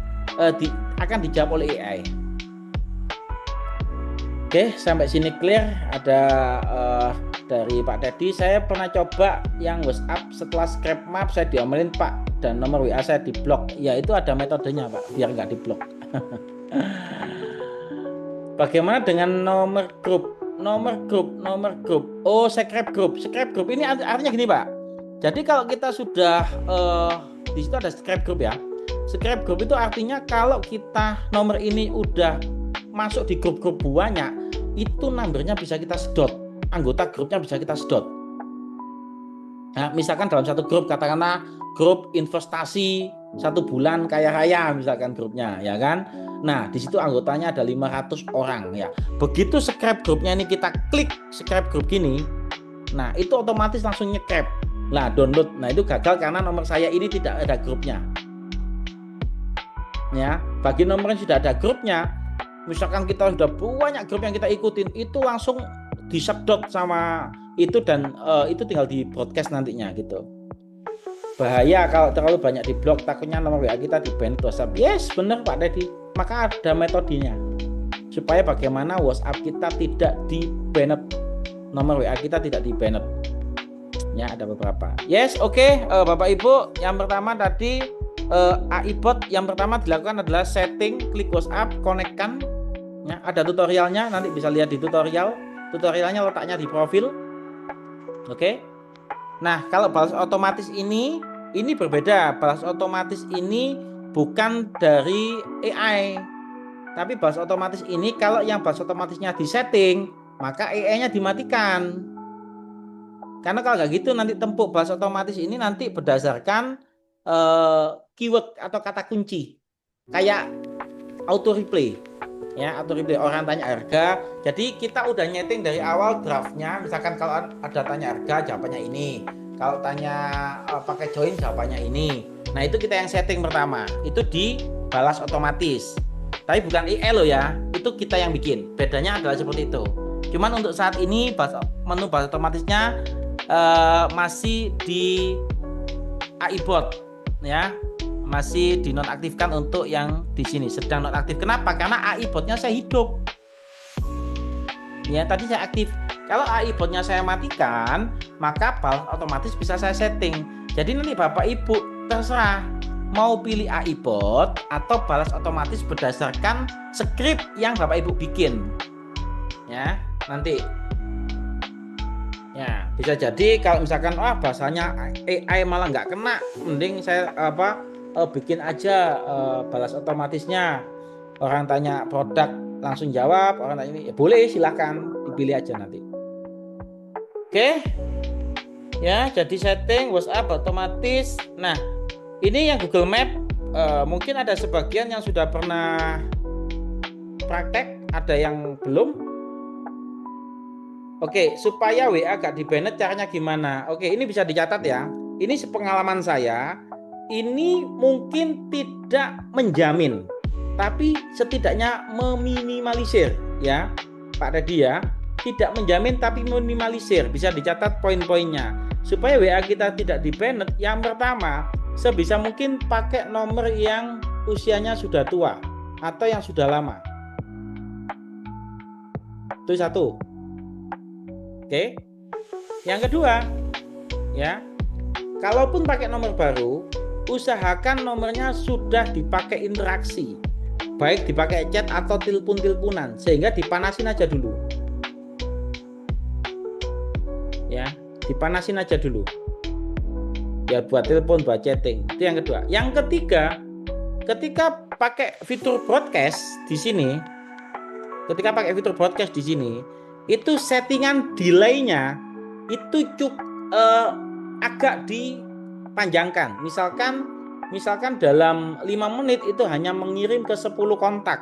akan dijawab oleh AI. Oke, sampai sini clear. Ada dari Pak Teddy, saya pernah coba yang WhatsApp setelah scrap map saya diomelin Pak, dan nomor WA saya diblok. Ya, itu ada metodenya Pak, biar nggak diblok. Bagaimana dengan nomor grup? Oh, secret group ini artinya gini Pak. Jadi kalau kita sudah di situ ada secret group ya. Secret group itu artinya kalau kita nomor ini udah masuk di grup-grup banyak, itu numbernya bisa kita sedot, anggota grupnya bisa kita sedot. Nah, misalkan dalam satu grup, katakanlah grup investasi 1 bulan kaya raya misalkan grupnya, ya kan? Nah, di situ anggotanya ada 500 orang ya. Begitu subscribe grupnya ini kita klik subscribe grup gini, nah itu otomatis langsung nge-grab. Nah, download. Nah, itu gagal karena nomor saya ini tidak ada grupnya. Ya, bagi nomor yang sudah ada grupnya, misalkan kita sudah banyak grup yang kita ikutin, itu langsung disedot sama itu, dan itu tinggal di broadcast nantinya gitu. Bahaya kalau terlalu banyak di blok, takutnya nomor WA kita di ban WhatsApp. Yes, benar Pak Teddy. maka ada metodenya supaya bagaimana WhatsApp kita tidak di-banned, nomor WA kita tidak di-banned. Ya, ada beberapa. Yes, oke. Bapak Ibu, yang pertama tadi AI bot yang pertama dilakukan adalah setting, klik WhatsApp, konekkan. Ya, ada tutorialnya, nanti bisa lihat di tutorial. Tutorialnya letaknya di profil. Oke. Nah, kalau balas otomatis ini berbeda. Balas otomatis ini bukan dari AI. Tapi balas otomatis ini kalau yang balas otomatisnya disetting, maka AI-nya dimatikan. Karena kalau nggak gitu nanti tempuk balas otomatis ini nanti berdasarkan keyword atau kata kunci. Kayak auto replay. Ya, auto replay, orang tanya harga. Jadi kita udah nyeting dari awal draftnya. Misalkan kalau ada tanya harga, jawabannya ini. Kalau tanya pakai join, jawabannya ini. Nah, itu kita yang setting pertama. Itu di balas otomatis. Tapi bukan AI loh ya. Itu kita yang bikin. Bedanya adalah seperti itu. Cuman untuk saat ini menu balas otomatisnya masih di AI bot ya. Masih dinonaktifkan untuk yang di sini, sedang nonaktif. Kenapa? Karena AI botnya saya hidup. Ya, tadi saya aktif. Kalau AI botnya saya matikan, maka balas otomatis bisa saya setting. Jadi nanti Bapak Ibu terserah mau pilih AI bot atau balas otomatis berdasarkan script yang Bapak Ibu bikin. Ya, nanti. Ya, bisa jadi kalau misalkan bahasanya AI malah nggak kena, mending saya bikin aja balas otomatisnya. Orang tanya produk langsung jawab, orang tanya ini ya boleh, silahkan dipilih aja nanti. Oke. Ya, jadi setting WhatsApp otomatis. Nah, ini yang Google Map mungkin ada sebagian yang sudah pernah praktek, ada yang belum. Oke, supaya WA gak di-banned caranya gimana? Oke, ini bisa dicatat ya. Ini sepengalaman saya. Ini mungkin tidak menjamin, tapi setidaknya meminimalisir ya Pak Dedi ya. Tidak menjamin tapi meminimalisir. Bisa dicatat poin-poinnya. Supaya WA kita tidak di-banned, yang pertama sebisa mungkin pakai nomor yang usianya sudah tua atau yang sudah lama. Itu satu. Oke. Yang kedua ya, kalaupun pakai nomor baru, usahakan nomornya sudah dipakai interaksi, baik dipakai chat atau telepon-teleponan, sehingga dipanasin aja dulu. Ya, dipanasin aja dulu. Ya buat telepon, buat chatting. Itu yang kedua. Yang ketiga, ketika pakai fitur broadcast di sini, itu settingan delay-nya itu agak dipanjangkan. Misalkan dalam 5 menit itu hanya mengirim ke 10 kontak.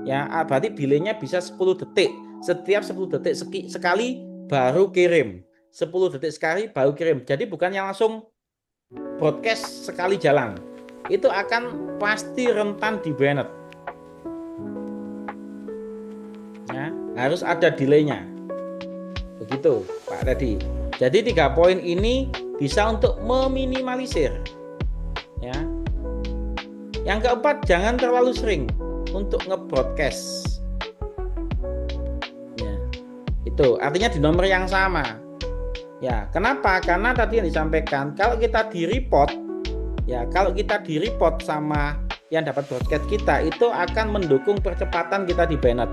Ya, berarti delay-nya bisa 10 detik. Setiap 10 detik sekali baru kirim. 10 detik sekali baru kirim. Jadi bukan yang langsung broadcast sekali jalan. Itu akan pasti rentan di-banned. Ya, harus ada delay-nya. Begitu, Pak Dedi. Jadi 3 poin ini bisa untuk meminimalisir. Ya. Yang keempat, jangan terlalu sering untuk nge-broadcast. Ya. Itu artinya di nomor yang sama. Ya, kenapa? Karena tadi yang disampaikan, kalau kita di-report sama yang dapat broadcast kita, itu akan mendukung percepatan kita di-banned.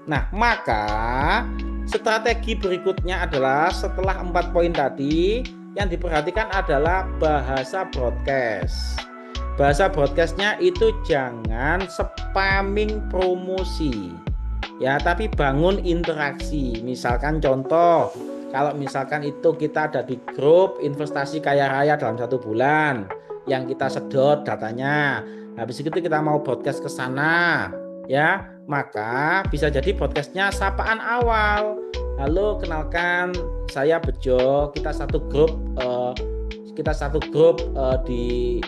Nah, maka strategi berikutnya adalah setelah 4 poin tadi, yang diperhatikan adalah bahasa broadcast. Bahasa broadcastnya itu jangan spamming promosi. Ya, tapi bangun interaksi. Misalkan contoh, kalau misalkan itu kita ada di grup investasi kaya raya dalam 1 bulan, yang kita sedot datanya, habis itu kita mau broadcast ke sana, ya, maka bisa jadi broadcastnya sapaan awal. Halo, kenalkan saya Bejo, kita satu grup di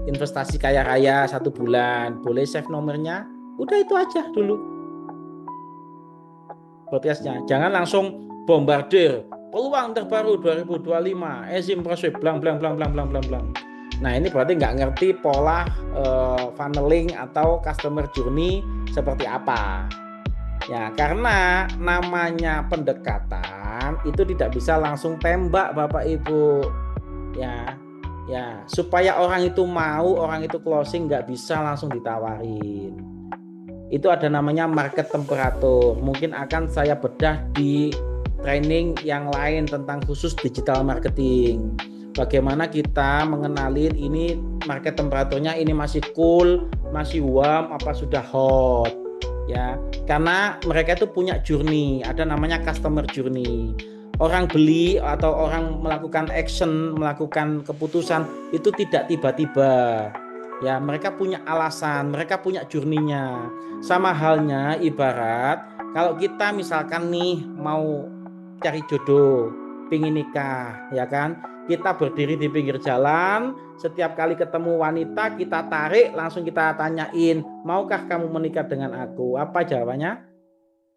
investasi kaya raya 1 bulan, boleh save nomornya. Udah, itu aja dulu broadcastnya. Jangan langsung bombardir peluang terbaru 2025 Ezim Prosweb blang blang blang blang blang blang blang. Nah, ini berarti nggak ngerti pola funneling atau customer journey seperti apa. Ya, karena namanya pendekatan itu tidak bisa langsung tembak Bapak Ibu. Ya, supaya orang itu mau, orang itu closing nggak bisa langsung ditawarin. Itu ada namanya market temperatur. Mungkin akan saya bedah di training yang lain tentang khusus digital marketing. Bagaimana kita mengenalin ini market temperaturnya, ini masih cool, masih warm, apa sudah hot. Ya, karena mereka itu punya journey, ada namanya customer journey. Orang beli atau orang melakukan action, melakukan keputusan itu tidak tiba-tiba. Ya, mereka punya alasan, mereka punya journey-nya. Sama halnya ibarat kalau kita misalkan nih mau cari jodoh, pingin nikah, ya kan? Kita berdiri di pinggir jalan, setiap kali ketemu wanita kita tarik, langsung kita tanyain, maukah kamu menikah dengan aku? Apa jawabannya?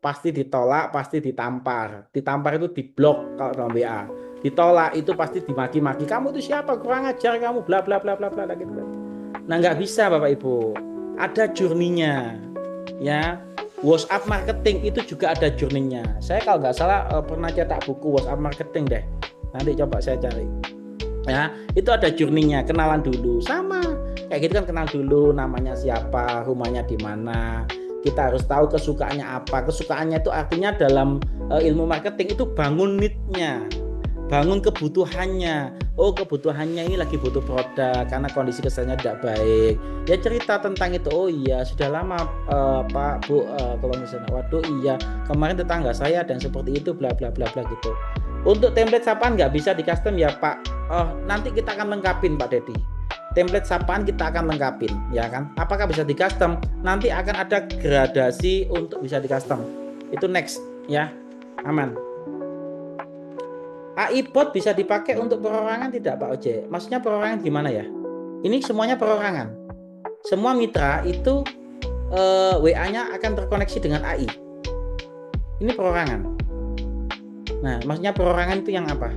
Pasti ditolak, pasti ditampar. Ditampar itu diblok kalau dalam WA. Ditolak itu pasti dimaki-maki. Kamu itu siapa? Kurang ajar kamu, bla bla bla bla bla gitu. Nah, nggak bisa Bapak Ibu. Ada journey-nya. Ya. WhatsApp marketing itu juga ada journey-nya. Saya kalau nggak salah pernah cetak buku WhatsApp marketing deh. Nanti coba saya cari. Ya, itu ada journey-nya, kenalan dulu. Sama. Kayak gitu kan, kenal dulu namanya siapa, rumahnya di mana. Kita harus tahu kesukaannya apa. Kesukaannya itu artinya dalam ilmu marketing itu bangun need-nya. Bangun kebutuhannya. Oh, kebutuhannya ini lagi butuh produk karena kondisi keselnya tidak baik. Ya cerita tentang itu. Oh iya, sudah lama Pak, Bu, kalau misalnya waduh iya, kemarin tetangga saya dan seperti itu bla bla bla bla gitu. Untuk template sapaan nggak bisa di custom ya Pak. Oh, nanti kita akan lengkapin Pak Dedi. Template sapaan kita akan lengkapin, ya kan? Apakah bisa di custom? Nanti akan ada gradasi untuk bisa di custom. Itu next, ya. Aman. AI bot bisa dipakai untuk perorangan tidak Pak Oce? Maksudnya perorangan gimana ya? Ini semuanya perorangan. Semua mitra itu WA-nya akan terkoneksi dengan AI. Ini perorangan. Nah, maksudnya perorangan itu yang apa?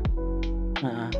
Nah,